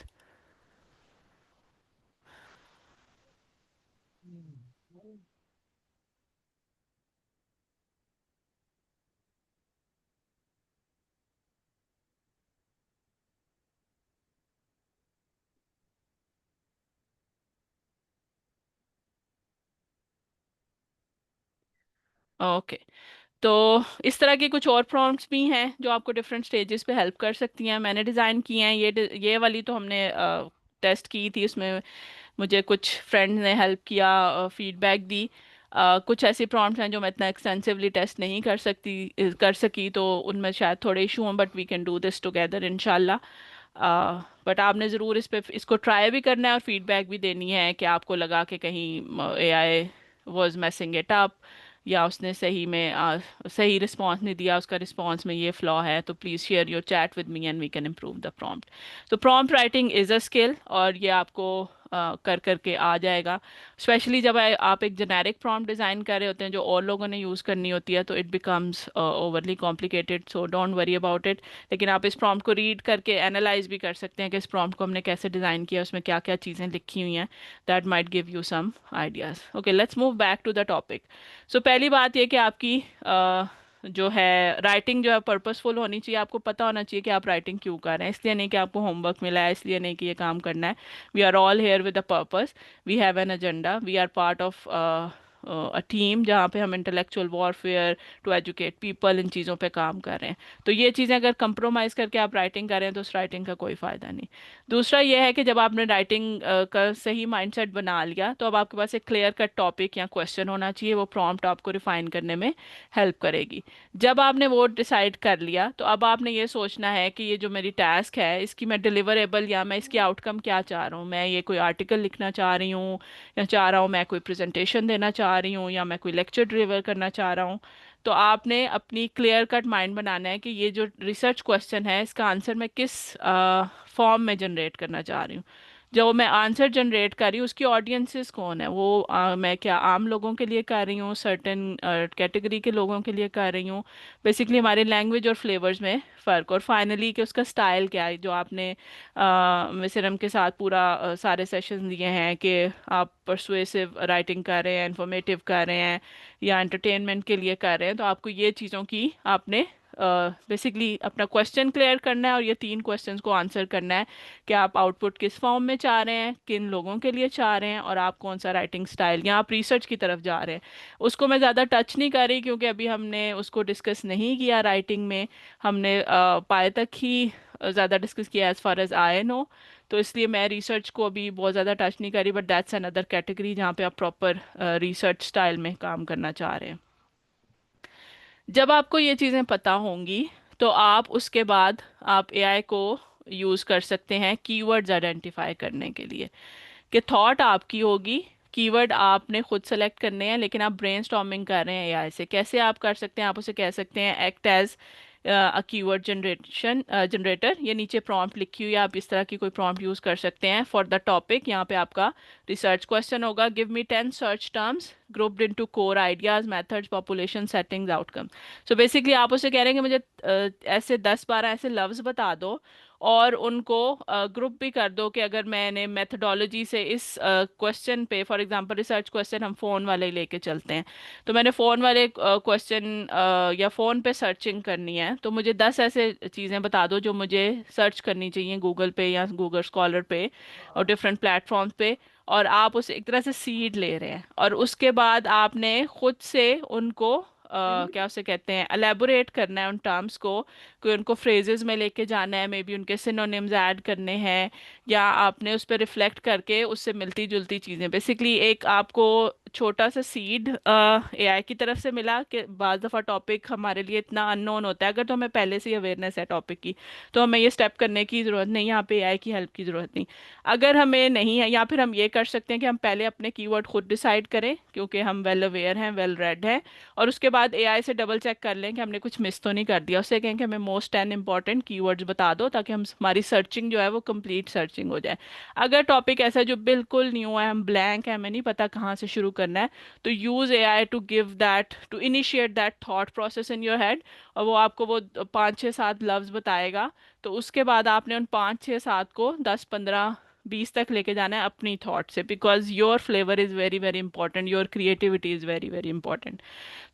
Okay, तो इस तरह के कुछ और प्रॉम्प्ट्स भी हैं जो आपको डिफरेंट स्टेजेस पे हेल्प कर सकती हैं। मैंने डिज़ाइन की हैं, ये वाली तो हमने टेस्ट की थी, उसमें मुझे कुछ फ्रेंड्स ने हेल्प किया, फीडबैक दी। कुछ ऐसी प्रॉम्प्ट्स हैं जो मैं इतना एक्सटेंसिवली टेस्ट नहीं कर सकी, तो उनमें शायद थोड़े इशू हों, but we can do this together इंशाल्लाह। बट आपने ज़रूर इसको ट्राई भी करना है और फीडबैक भी देनी है कि आपको लगा कि कहीं एआई वाज मैसिंग इट अप, या उसने सही में सही रिस्पांस नहीं दिया, उसका रिस्पांस में ये फ्लॉ है। तो please share your chat with me and we can improve the prompt. तो prompt writing is a skill, और ये आपको कर करके आ जाएगा। स्पेशली जब आप एक जेनेरिक प्रॉम्प्ट डिज़ाइन कर रहे होते हैं जो और लोगों ने यूज़ करनी होती है, तो it becomes overly complicated, so don't worry about it. लेकिन आप इस प्रॉम्प्ट को रीड करके एनालाइज भी कर सकते हैं कि इस प्रॉम्प्ट को हमने कैसे डिज़ाइन किया, उसमें क्या क्या चीज़ें लिखी हुई हैं। That might give you some ideas. Okay, let's move back to the topic. So पहली बात ये कि आपकी जो है राइटिंग जो है पर्पसफुल होनी चाहिए। आपको पता होना चाहिए कि आप राइटिंग क्यों कर रहे हैं। इसलिए नहीं कि आपको होमवर्क मिला है, इसलिए नहीं कि ये काम करना है। We are all here with a purpose, we have an agenda, we are part of a team जहाँ पे हम intellectual warfare to educate people इन चीज़ों पे काम कर रहे हैं। तो ये चीज़ें अगर कंप्रोमाइज़ करके आप राइटिंग कर रहे हैं तो उस राइटिंग का कोई फ़ायदा नहीं। दूसरा ये है कि जब आपने राइटिंग का सही माइंडसेट बना लिया, तो अब आपके पास एक क्लियर कट टॉपिक या क्वेश्चन होना चाहिए। वो प्रॉम्प्ट आपको रिफाइन करने में हेल्प करेगी। जब आपने वो डिसाइड कर लिया, तो अब आपने ये सोचना है कि ये जो मेरी टास्क है इसकी मैं डिलीवरेबल या मैं इसकी आउटकम क्या चाह रहा हूँ। मैं ये कोई आर्टिकल लिखना चाह रही हूँ, या चाह रहा हूँ मैं कोई प्रेजेंटेशन देना चाह रही हूँ, या मैं कोई लेक्चर डिलीवर करना चाह रहा हूँ। तो आपने अपनी क्लियर कट माइंड बनाना है कि ये जो रिसर्च क्वेश्चन है इसका आंसर मैं किस फॉर्म में जनरेट करना चाह रही हूँ। जो मैं आंसर जनरेट कर रही हूँ उसकी ऑडियंसेस कौन है, वो मैं क्या आम लोगों के लिए कर रही हूँ, सर्टेन कैटेगरी के लोगों के लिए कर रही हूँ। बेसिकली हमारे लैंग्वेज और फ्लेवर्स में फ़र्क, और फाइनली कि उसका स्टाइल क्या है। जो आपने मिसरम के साथ पूरा सारे सेशंस दिए हैं कि आप परसुएसिव राइटिंग कर रहे हैं, इंफॉर्मेटिव कर रहे हैं, या एंटरटेनमेंट के लिए कर रहे हैं, तो आपको ये चीज़ों की आपने बेसिकली अपना क्वेश्चन क्लियर करना है और ये 3 क्वेश्चंस को आंसर करना है कि आप आउटपुट किस फॉर्म में चाह रहे हैं, किन लोगों के लिए चाह रहे हैं, और आप कौन सा राइटिंग स्टाइल, या आप रिसर्च की तरफ जा रहे हैं। उसको मैं ज़्यादा टच नहीं कर रही क्योंकि अभी हमने उसको डिस्कस नहीं किया राइटिंग में। हमने पाए तक ही ज़्यादा डिस्कस किया as far as I know. तो इसलिए मैं रिसर्च को अभी बहुत ज़्यादा टच नहीं करी, बट दैट्स अनदर कैटेगरी जहाँ पे आप प्रॉपर रिसर्च स्टाइल में काम करना चाह रहे हैं। जब आपको ये चीज़ें पता होंगी, तो आप उसके बाद आप एआई को यूज़ कर सकते हैं कीवर्ड्स आइडेंटिफाई करने के लिए, कि थॉट आपकी होगी, कीवर्ड आपने खुद सेलेक्ट करने हैं, लेकिन आप ब्रेनस्टॉर्मिंग कर रहे हैं एआई से। कैसे आप कर सकते हैं? आप उसे कह सकते हैं act as a keyword generator. ये नीचे प्रॉम्प्ट लिखी हुई है, आप इस तरह की कोई प्रॉम्प्ट यूज़ कर सकते हैं। फॉर द टॉपिक, यहाँ पे आपका रिसर्च क्वेश्चन होगा, give me 10 search terms grouped into core ideas methods population settings outcome. So basically आप उसे कह रहे हैं कि मुझे ऐसे 10-12 ऐसे लफ्ज बता दो, और उनको ग्रुप भी कर दो, कि अगर मैंने मेथडोलॉजी से इस क्वेश्चन पे, फॉर एग्जांपल रिसर्च क्वेश्चन हम फ़ोन वाले ही लेके चलते हैं, तो मैंने फ़ोन वाले क्वेश्चन या फ़ोन पे सर्चिंग करनी है, तो मुझे 10 ऐसे चीज़ें बता दो जो मुझे सर्च करनी चाहिए गूगल पे या गूगल स्कॉलर पे और डिफरेंट प्लेटफॉर्म्स पे। और आप उसे एक तरह से सीड ले रहे हैं, और उसके बाद आपने खुद से उनको क्या उसे कहते हैं, एलेबोरेट करना है उन टर्म्स को, कोई उनको फ्रेजेस में लेके जाना है, मे बी उनके सिनोनिम्स ऐड करने हैं, या आपने उस पर रिफ्लेक्ट करके उससे मिलती जुलती चीज़ें, बेसिकली एक आपको छोटा सा सीड एआई की तरफ से मिला, कि बाज़ दफ़ा टॉपिक हमारे लिए इतना अननोन होता है, अगर तो हमें पहले से ही अवेयरनेस है टॉपिक की, तो हमें ये स्टेप करने की ज़रूरत नहीं, यहाँ पे एआई की हेल्प की ज़रूरत नहीं। अगर हमें नहीं है, या फिर हम ये कर सकते हैं कि हम पहले अपने कीवर्ड खुद डिसाइड करें, क्योंकि हम वेल अवेयर हैं, वेल रेड हैं, और उसके बाद एआई से डबल चेक कर लें कि हमने कुछ मिस तो नहीं कर दिया। उससे कहें कि हमें मोस्ट 10 इंपॉर्टेंट कीवर्ड्स बता दो, ताकि हम हमारी सर्चिंग जो है वो कंप्लीट सर्चिंग हो जाए। अगर टॉपिक ऐसा है जो बिल्कुल न्यू है, हम ब्लैंक है, हमें नहीं पता कहाँ से शुरू करना है, तो use AI to give that, to initiate that thought process in your head, और वो आपको वो 5-6-7 लफ्ज बताएगा। तो उसके बाद आपने उन 5-6-7 को 10-15-20 तक लेके जाना है अपनी थॉट से, because your flavour is very very important, your creativity is very very important.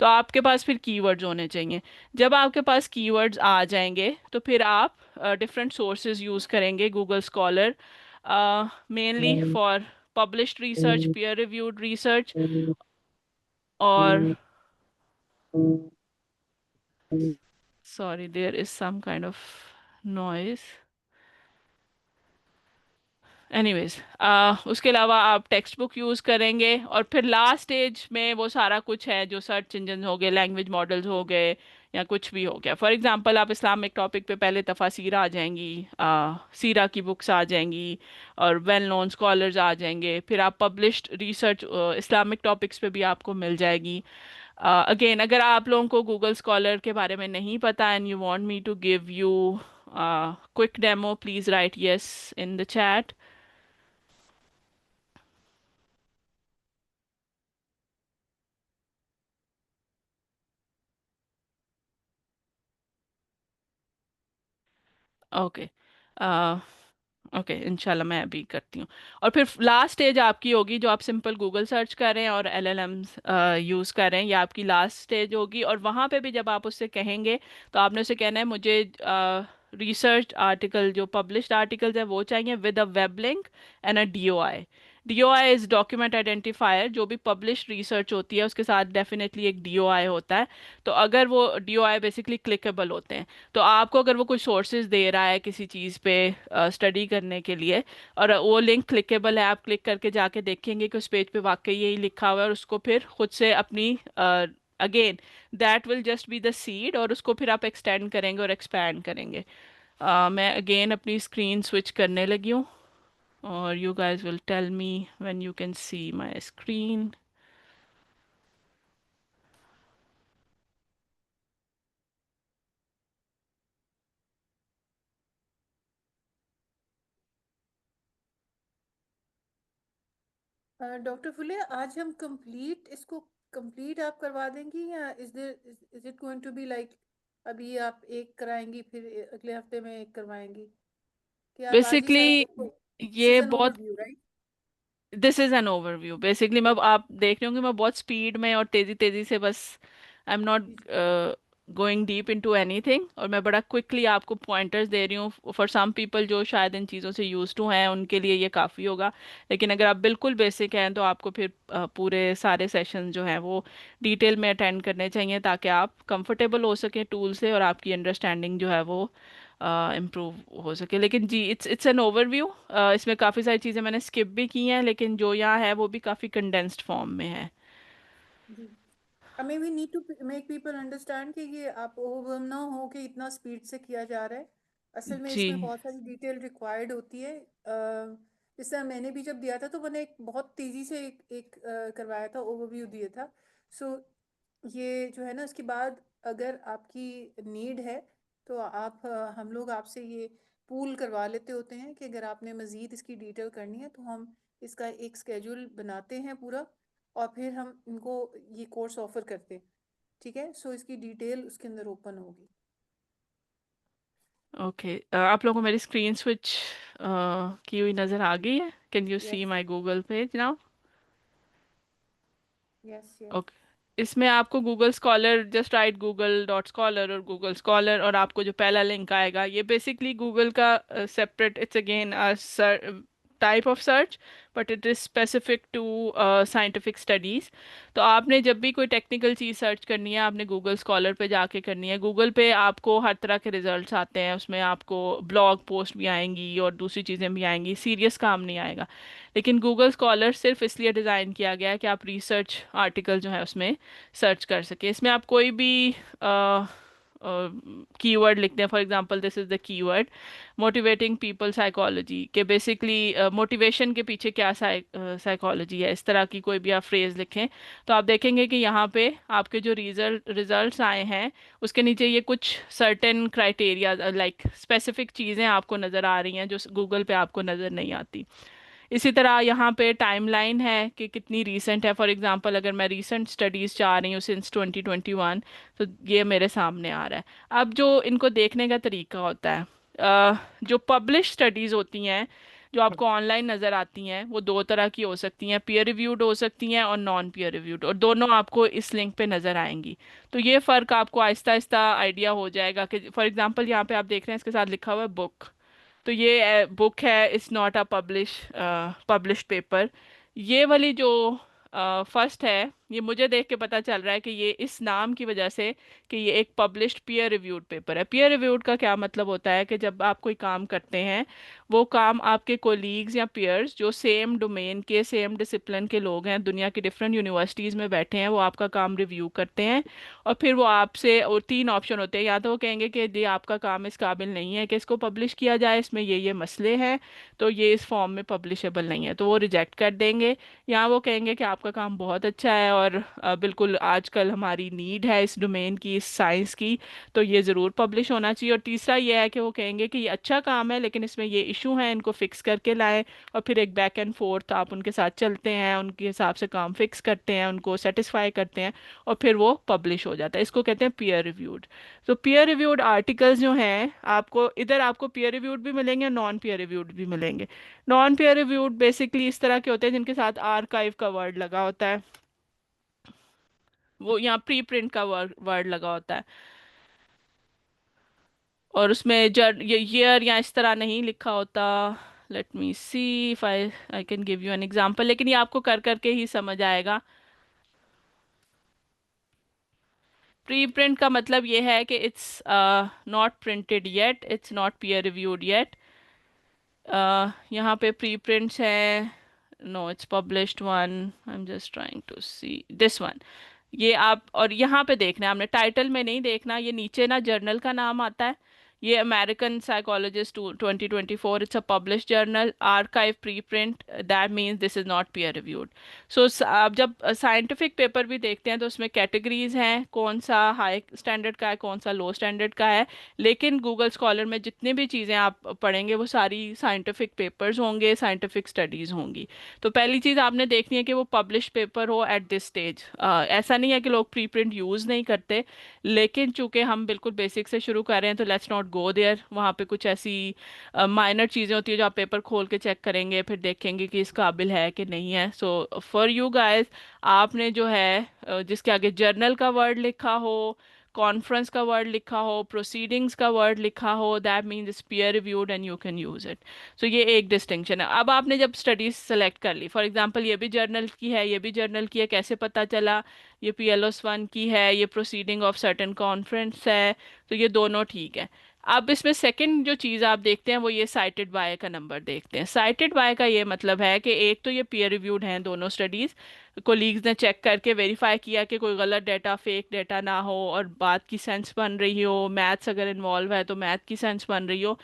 तो आपके पास फिर कीवर्ड्स होने चाहिए। जब आपके पास कीवर्ड्स आ जाएंगे, तो फिर आप डिफरेंट सोर्सेज यूज़ करेंगे, Google scholar mainly for published research, peer reviewed research, और sorry there is some kind of noise. Anyways, उसके अलावा आप टेक्स्ट बुक यूज़ करेंगे, और फिर लास्ट स्टेज में वो सारा कुछ है जो सर्च इंजन हो गए, लैंग्वेज मॉडल्स हो गए, या कुछ भी हो गया। फॉर एग्जांपल आप इस्लामिक टॉपिक पे पहले तफासीर आ जाएंगी, सीरा की बुक्स आ जाएंगी, और वेल नोन स्कॉलर्स आ जाएंगे। फिर आप पब्लिश्ड रिसर्च इस्लामिक टॉपिक्स पे भी आपको मिल जाएगी। अगेन, अगर आप लोगों को गूगल स्कॉलर के बारे में नहीं पता and you want me to give you quick demo, please write yes in the chat. Okay, okay, इंशाल्लाह मैं अभी करती हूँ। और फिर लास्ट स्टेज आपकी होगी, जो आप सिंपल गूगल सर्च कर रहे हैं और एलएलएम्स यूज़ कर रहे हैं, ये आपकी लास्ट स्टेज होगी। और वहाँ पे भी जब आप उससे कहेंगे, तो आपने उसे कहना है मुझे रिसर्च आर्टिकल, जो पब्लिश्ड आर्टिकल्स है वो चाहिए, with a web link and a DOI. DOI is document identifier. जो भी पब्लिश्ड रिसर्च होती है उसके साथ डेफिनेटली एक डीओआई होता है। तो अगर वो डीओआई बेसिकली क्लिकेबल होते हैं, तो आपको अगर वो कुछ सोर्सेज दे रहा है किसी चीज़ पे स्टडी करने के लिए, और वो लिंक क्लिकेबल है, आप क्लिक करके जाके देखेंगे कि उस पेज पे वाकई यही लिखा हुआ है, और उसको फिर खुद से अपनी again that will just be the seed, और उसको फिर आप एक्सटेंड करेंगे और एक्सपैंड करेंगे। मैं अगेन अपनी स्क्रीन स्विच करने लगी हूँ, और you guys will tell me when you can see my screen. Doctor Phule, आज हम कंप्लीट इसको कंप्लीट आप करवा देंगी, या is it going to be like अभी आप एक कराएंगी फिर अगले हफ्ते में एक करवाएंगी, कि आप आज ही सारा बेसिकली दिस इज ये एन बहुत, overview, right? This is an overview basically. मैं, आप देख रहे होंगे मैं बहुत स्पीड में और तेजी तेजी से, बस I am not going deep into anything, और मैं बड़ा क्विकली आपको पॉइंटर्स दे रही हूँ। फॉर सम पीपल जो शायद इन चीज़ों से यूज टू हैं, उनके लिए ये काफ़ी होगा। लेकिन अगर आप बिल्कुल बेसिक हैं, तो आपको फिर पूरे सारे सेशन जो हैं वो डिटेल में अटेंड करने चाहिए, ताकि आप कंफर्टेबल हो सकें टूल से, और आपकी अंडरस्टैंडिंग जो है वो इम्प्रूव हो सके। लेकिन जी, इट्स एन ओवरव्यू। इसमें काफ़ी सारी चीज़ें मैंने स्किप भी की हैं, लेकिन जो यहाँ है वो भी काफ़ी कंडेंस्ड फॉर्म में है। जी। I mean, we need to make people understand कि ये आप ओवरवेल्म ना हो कि इतना स्पीड से किया जा रहा है। असल में जी। इसमें बहुत सारी डिटेल रिक्वायर्ड होती है। इस तरह मैंने भी जब दिया था तो मैंने एक बहुत तेज़ी से करवाया था, ओवरव्यू दिया था। सो ये जो है ना, इसके बाद अगर आपकी नीड है तो आप हम लोग आपसे ये पूल करवा लेते होते हैं कि अगर आपने मज़ीद इसकी डिटेल करनी है तो हम इसका एक स्केड्यूल बनाते हैं पूरा, और फिर हम इनको ये कोर्स ऑफर करते हैं। ठीक है, सो इसकी डिटेल उसके अंदर ओपन होगी। ओके, आप लोगों को मेरी स्क्रीन स्विच की हुई नज़र आ गई है? Can you see yes, my Google page now? Yes, yes. Okay. इसमें आपको Google scholar, just write Google dot scholar और गूगल स्कॉलर, और आपको जो पहला लिंक आएगा ये बेसिकली गूगल का separate, it's again type of search, but it is specific to scientific studies. तो आपने जब भी कोई टेक्निकल चीज़ सर्च करनी है आपने गूगल स्कॉलर पे जाके करनी है। गूगल पे आपको हर तरह के रिजल्ट्स आते हैं, उसमें आपको ब्लॉग पोस्ट भी आएंगी और दूसरी चीज़ें भी आएंगी, सीरियस काम नहीं आएगा। लेकिन गूगल स्कॉलर सिर्फ इसलिए डिज़ाइन किया गया है कि आप रिसर्च आर्टिकल जो है उसमें सर्च कर सके। इसमें आप कोई भी कीवर्ड लिखते हैं, for example this is the keyword motivating people psychology, के बेसिकली मोटिवेशन के पीछे क्या साइकोलॉजी है, इस तरह की कोई भी आप फ्रेज लिखें तो आप देखेंगे कि यहाँ पे आपके जो रिजल्ट्स आए हैं उसके नीचे ये कुछ सर्टेन क्राइटेरिया, लाइक स्पेसिफिक चीज़ें आपको नज़र आ रही हैं जो गूगल पे आपको नज़र नहीं आती। इसी तरह यहाँ पे टाइमलाइन है कि कितनी रीसेंट है। फॉर एग्जांपल अगर मैं रीसेंट स्टडीज़ चाह रही हूँ सिंस 2021, तो ये मेरे सामने आ रहा है। अब जो इनको देखने का तरीका होता है, जो पब्लिश स्टडीज़ होती हैं जो आपको ऑनलाइन नज़र आती हैं वो दो तरह की हो सकती हैं, पीयर रिव्यूड हो सकती हैं और नॉन पीयर रिव्यूड, और दोनों आपको इस लिंक पे नज़र आएंगी। तो ये फ़र्क आपको आहिस्ता आहिस्ता आइडिया हो जाएगा कि फॉर एग्जांपल यहाँ पे आप देख रहे हैं इसके साथ लिखा हुआ है बुक, तो ये बुक है, it's not a published paper. ये वाली जो फर्स्ट है, ये मुझे देख के पता चल रहा है कि ये इस नाम की वजह से कि ये एक पब्लिश्ड पीयर रिव्यूड पेपर है। पीयर रिव्यूड का क्या मतलब होता है कि जब आप कोई काम करते हैं वो काम आपके कोलीग्स या पीयर्स जो सेम डोमेन के, सेम डिसिप्लिन के लोग हैं, दुनिया की डिफरेंट यूनिवर्सिटीज़ में बैठे हैं, वो आपका काम रिव्यू करते हैं और फिर वो आपसे, और तीन ऑप्शन होते हैं, या तो वो कहेंगे कि जी आपका काम इस काबिल नहीं है कि इसको पब्लिश किया जाए, इसमें ये मसले हैं, तो ये इस फॉर्म में पब्लिशेबल नहीं है, तो वो रिजेक्ट कर देंगे। या वो कहेंगे कि आपका काम बहुत अच्छा है और बिल्कुल आजकल हमारी नीड है इस डोमेन की, इस साइंस की, तो ये ज़रूर पब्लिश होना चाहिए। और तीसरा ये है कि वो कहेंगे कि ये अच्छा काम है लेकिन इसमें ये इशू हैं, इनको फिक्स करके लाएं, और फिर एक बैक एंड फोर्थ आप उनके साथ चलते हैं, उनके हिसाब से काम फिक्स करते हैं, उनको सेटिस्फाई करते हैं और फिर वो पब्लिश हो जाता है। इसको कहते हैं पीयर रिव्यूड। तो पीयर रिव्यूड आर्टिकल्स जो हैं आपको इधर, आपको पीयर रिव्यूड भी मिलेंगे, नॉन पीयर रिव्यूड भी मिलेंगे। नॉन पीयर रिव्यूड बेसिकली इस तरह के होते हैं जिनके साथ आर्काइव का वर्ड लगा होता है, वो यहाँ प्री प्रिंट का वर्ड लगा होता है, और उसमें जर ये ईयर या इस तरह नहीं लिखा होता। Let me see if I can give you an example, लेकिन ये आपको कर करके ही समझ आएगा। प्री प्रिंट का मतलब ये है कि it's not printed yet, it's not peer reviewed yet. यहाँ पे प्री प्रिंट्स है, no it's published one, I am just trying to see this one. ये आप, और यहाँ पे देखना है, हमने टाइटल में नहीं देखना, ये नीचे ना जर्नल का नाम आता है, ये American psychologist 2024, it's a publish journal, archive preprint, that means this is not peer reviewed. So आप जब साइंटिफिक पेपर भी देखते हैं तो उसमें कैटेगरीज हैं, कौन सा हाई स्टैंडर्ड का है कौन सा लो स्टैंडर्ड का है, लेकिन गूगल स्कॉलर में जितनी भी चीज़ें आप पढ़ेंगे वो सारी साइंटिफिक पेपर्स होंगे, साइंटिफिक स्टडीज़ होंगी। तो पहली चीज़ आपने देखनी है कि वो पब्लिश पेपर हो एट दिस स्टेज। ऐसा नहीं है कि लोग प्री प्रिंट यूज़ नहीं करते, लेकिन चूंकि हम बिल्कुल बेसिक से शुरू कर रहे हैं तो लेट्स नॉट गो देयर। वहाँ पे कुछ ऐसी माइनर चीज़ें होती है जो आप पेपर खोल के चेक करेंगे फिर देखेंगे कि इस काबिल है कि नहीं है। सो फॉर यू गाइस, आपने जो है जिसके आगे जर्नल का वर्ड लिखा हो, कॉन्फ्रेंस का वर्ड लिखा हो, प्रोसीडिंग्स का वर्ड लिखा हो, that means it's peer reviewed and you can use it. So ये एक डिस्टिंक्शन है। अब आपने जब स्टडीज सेलेक्ट कर ली, फॉर एग्जांपल ये भी जर्नल की है, ये भी जर्नल की है, कैसे पता चला, ये PLOS 1 की है, ये प्रोसीडिंग ऑफ सर्टेन कॉन्फ्रेंस है, तो ये दोनों ठीक है। अब इसमें सेकंड जो चीज़ आप देखते हैं वो ये साइटेड बाय का नंबर देखते हैं। साइटेड बाय का ये मतलब है कि एक तो ये पीयर रिव्यूड हैं दोनों स्टडीज़, कोलीग्स ने चेक करके वेरीफाई किया कि कोई गलत डाटा फेक डाटा ना हो और बात की सेंस बन रही हो, मैथ्स अगर इन्वॉल्व है तो मैथ की सेंस बन रही हो।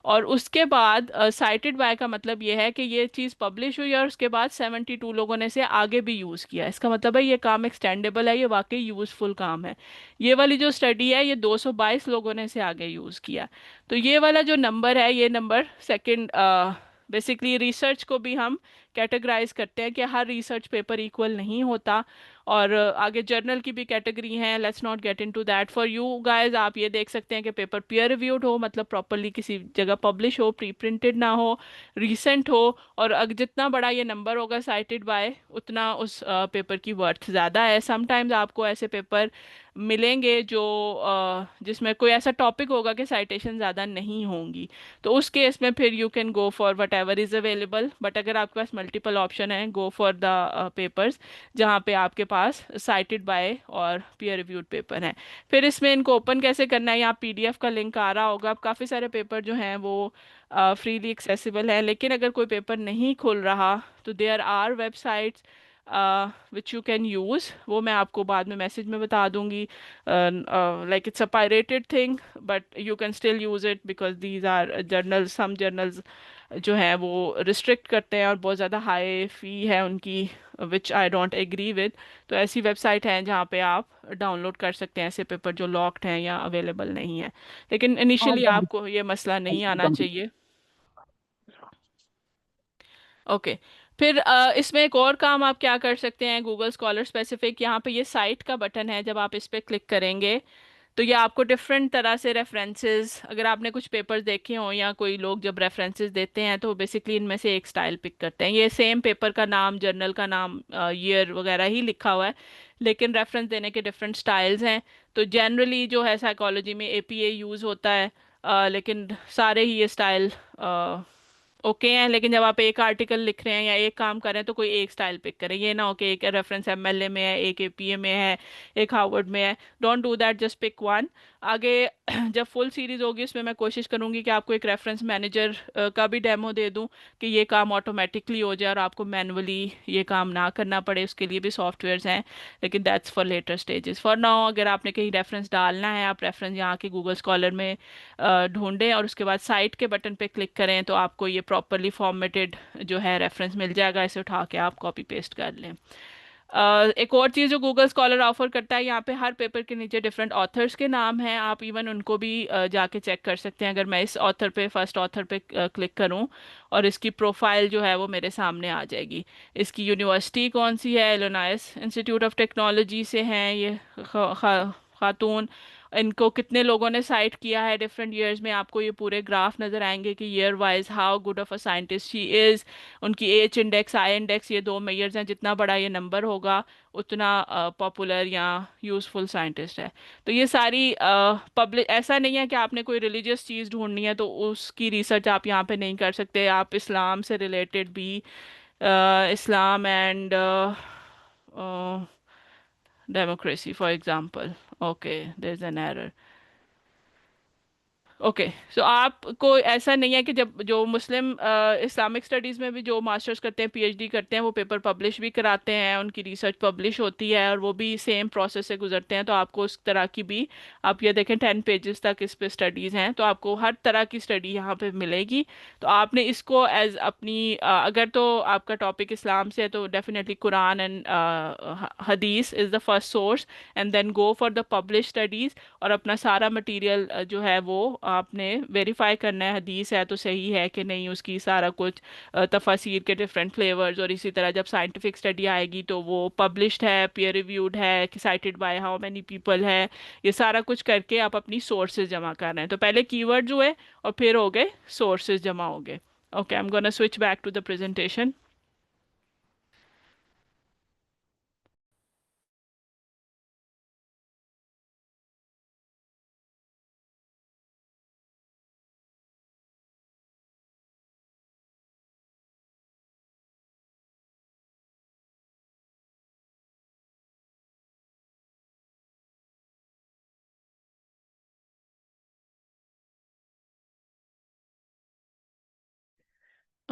और उसके बाद साइटेड बाय का मतलब ये है कि ये चीज़ पब्लिश हुई और उसके बाद 72 लोगों ने से आगे भी यूज़ किया। इसका मतलब है ये काम एक्सटेंडेबल है, ये वाकई यूज़फुल काम है। ये वाली जो स्टडी है ये 222 लोगों ने से आगे यूज़ किया। तो ये वाला जो नंबर है ये नंबर सेकंड, बेसिकली रिसर्च को भी हम कैटेगराइज करते हैं कि हर रिसर्च पेपर इक्वल नहीं होता। और आगे जर्नल की भी कैटेगरी है, let's not get into that for you guys. आप ये देख सकते हैं कि पेपर पीयर रिव्यूड हो, मतलब प्रॉपरली किसी जगह पब्लिश हो, प्री प्रिंटेड ना हो, रीसेंट हो। और अगर जितना बड़ा ये नंबर होगा साइटेड बाय, उतना उस पेपर की वर्थ ज़्यादा है। समटाइम्स आपको ऐसे पेपर मिलेंगे जो जिसमें कोई ऐसा टॉपिक होगा कि साइटेशन ज़्यादा नहीं होंगी, तो उस केस में फिर you can go for what ever is available. But अगर आपके पास मल्टीपल ऑप्शन है, गो फॉर द पेपर्स जहाँ पे आपके पास साइटेड बाय और पीयर रिव्यूड पेपर हैं। फिर इसमें इनको ओपन कैसे करना है, यहाँ पीडीएफ का लिंक आ रहा होगा। अब काफ़ी सारे पेपर जो हैं वो फ्रीली एक्सेसिबल है, लेकिन अगर कोई पेपर नहीं खुल रहा तो there are websites which you can use. वो मैं आपको बाद में मैसेज में बता दूंगी। Like it's a pirated thing but you can still use it because these are journals, some journals जो हैं वो रिस्ट्रिक्ट करते हैं और बहुत ज़्यादा हाई फ़ी है उनकी, विच आई डोंट एग्री विद। तो ऐसी वेबसाइट हैं जहाँ पे आप डाउनलोड कर सकते हैं ऐसे पेपर जो लॉक्ड हैं या अवेलेबल नहीं है। लेकिन इनिशियली आपको ये मसला नहीं आना चाहिए। ओके। फिर इसमें एक और काम आप क्या कर सकते हैं गूगल स्कॉलर स्पेसिफिक, यहाँ पे ये साइट का बटन है, जब आप इस पर क्लिक करेंगे तो ये आपको डिफरेंट तरह से रेफरेंसेस, अगर आपने कुछ पेपर्स देखे हों या कोई लोग जब रेफरेंसेस देते हैं तो बेसिकली इनमें से एक स्टाइल पिक करते हैं। ये सेम पेपर का नाम, जर्नल का नाम, ईयर वगैरह ही लिखा हुआ है, लेकिन रेफरेंस देने के डिफरेंट स्टाइल्स हैं। तो जनरली जो है साइकोलॉजी में एपीए यूज़ होता है, लेकिन सारे ही ये स्टाइल ओके हैं। लेकिन जब आप एक आर्टिकल लिख रहे हैं या एक काम कर रहे हैं तो कोई एक स्टाइल पिक करें, ये ना हो कि एक रेफरेंस एमएलए में है, एक एपीए में है, एक हार्वर्ड में है। Don't do that, just pick one. आगे जब फुल सीरीज होगी उसमें मैं कोशिश करूंगी कि आपको एक रेफरेंस मैनेजर का भी डेमो दे दूं कि ये काम ऑटोमेटिकली हो जाए और आपको मैनुअली ये काम ना करना पड़े। उसके लिए भी सॉफ्टवेयर्स हैं, लेकिन that's for later stages. For now अगर आपने कहीं रेफरेंस डालना है, आप रेफरेंस यहाँ के गूगल स्कॉलर में ढूंढें और उसके बाद साइट के बटन पे क्लिक करें तो आपको ये प्रॉपरली फॉर्मेटेड जो है रेफरेंस मिल जाएगा। इसे उठा के आप कॉपी पेस्ट कर लें। एक और चीज़ जो गूगल स्कॉलर ऑफर करता है, यहाँ पे हर पेपर के नीचे डिफरेंट ऑथर्स के नाम हैं, आप इवन उनको भी जाके चेक कर सकते हैं। अगर मैं इस ऑथर पे, फर्स्ट ऑथर पे क्लिक करूँ और इसकी प्रोफाइल जो है वो मेरे सामने आ जाएगी। इसकी यूनिवर्सिटी कौन सी है, इलिनॉइस इंस्टीट्यूट ऑफ टेक्नोलॉजी से हैं ये खातून। इनको कितने लोगों ने साइट किया है डिफरेंट ईयर्स में, आपको ये पूरे ग्राफ नजर आएंगे कि year wise how good of a scientist she is. उनकी एच इंडेक्स, आई इंडेक्स, ये दो मेजर्स हैं, जितना बड़ा ये नंबर होगा उतना पॉपुलर या यूज़फुल साइंटिस्ट है। तो ये सारी पब्लिक, ऐसा नहीं है कि आपने कोई रिलीजियस चीज़ ढूंढनी है तो उसकी रिसर्च आप यहाँ पे नहीं कर सकते। आप इस्लाम से रिलेटेड भी, इस्लाम and democracy for example, okay, there's an error। Okay, so आपको ऐसा नहीं है कि जब जो मुस्लिम इस्लामिक स्टडीज़ में भी जो मास्टर्स करते हैं, पीएचडी करते हैं, वो पेपर पब्लिश भी कराते हैं, उनकी रिसर्च पब्लिश होती है और वो भी सेम प्रोसेस से गुजरते हैं। तो आपको उस तरह की भी, आप ये देखें 10 पेजेस तक इस पे स्टडीज़ हैं, तो आपको हर तरह की स्टडी यहाँ पे मिलेगी। तो आपने इसको एज अपनी अगर तो आपका टॉपिक इस्लाम से है तो डेफिनेटली कुरान एंड हदीस is the first source, and then go for the publish studies. और अपना सारा मटेरियल जो है वो आपने वेरीफाई करना है, हदीस है तो सही है कि नहीं, उसकी सारा कुछ तफासिर के डिफरेंट फ्लेवर्स। और इसी तरह जब साइंटिफिक स्टडी आएगी तो वो पब्लिश्ड है, पीयर रिव्यूड है, कि cited by how many people है, ये सारा कुछ करके आप अपनी सोर्सेज जमा कर रहे हैं। तो पहले कीवर्ड हुए और फिर हो गए सोर्सेज जमा हो गए। Okay, I am gonna switch back to the presentation.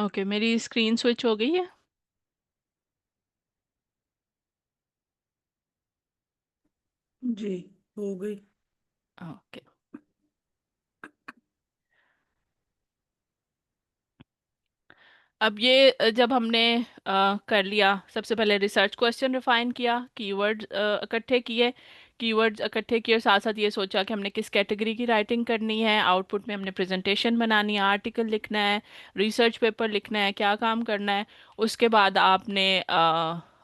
Okay, मेरी स्क्रीन स्विच हो गई है। जी, हो गई। ओके। अब ये जब हमने कर लिया, सबसे पहले रिसर्च क्वेश्चन रिफाइन किया, कीवर्ड्स इकट्ठे किए, साथ साथ ये सोचा कि हमने किस कैटेगरी की राइटिंग करनी है, आउटपुट में हमने प्रेजेंटेशन बनानी है, आर्टिकल लिखना है, रिसर्च पेपर लिखना है, क्या काम करना है। उसके बाद आपने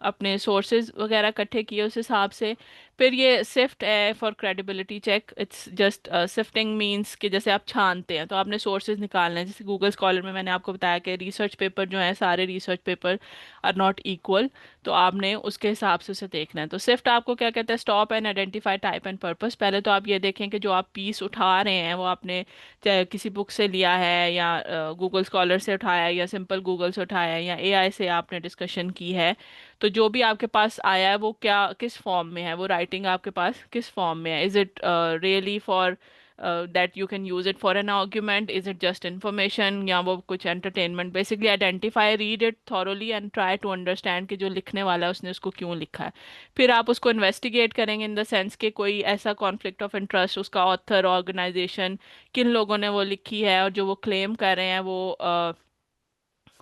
अपने सोर्सेज वगैरह इकट्ठे किए उस हिसाब से। फिर ये सिफ्ट है for credibility check. It's just sifting means कि जैसे आप छानते हैं तो आपने सोर्सेज निकालने हैं। जैसे गूगल स्कॉलर में मैंने आपको बताया कि रिसर्च पेपर जो है, सारे research paper are not equal, तो आपने उसके हिसाब से उसे देखना है। तो सिफ्ट आपको क्या कहता है, stop and identify type and purpose. पहले तो आप ये देखें कि जो आप पीस उठा रहे हैं वो आपने चाहे किसी बुक से लिया है या गूगल स्कॉलर से उठाया है या सिंपल गूगल से उठाया है या एआई से आपने डिस्कशन की है। तो जो भी आपके पास आया है वो क्या, किस फॉर्म में है, वो राइटिंग आपके पास किस फॉर्म में है। Is it really for that you can use it for an argument, is it just information, या वो कुछ entertainment. Basically identify, read it thoroughly and try to understand कि जो लिखने वाला है उसने उसको क्यों लिखा है। फिर आप उसको इन्वेस्टिगेट करेंगे इन द सेंस कि कोई ऐसा कॉन्फ्लिक्ट ऑफ इंटरेस्ट, उसका ऑथर, ऑर्गेनाइजेशन, किन लोगों ने वो लिखी है, और जो वो क्लेम कर रहे हैं वो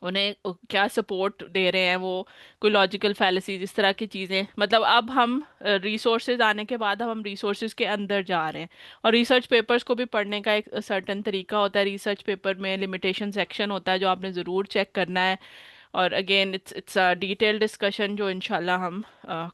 उन्हें क्या सपोर्ट दे रहे हैं, वो कोई लॉजिकल फैलेसीज, इस तरह की चीज़ें। मतलब अब हम रिसोर्सेज आने के बाद अब हम रिसोर्सेज के अंदर जा रहे हैं। और रिसर्च पेपर्स को भी पढ़ने का एक सर्टन तरीका होता है। रिसर्च पेपर में लिमिटेशन सेक्शन होता है जो आपने ज़रूर चेक करना है। और again it's a detail discussion जो इंशाल्लाह हम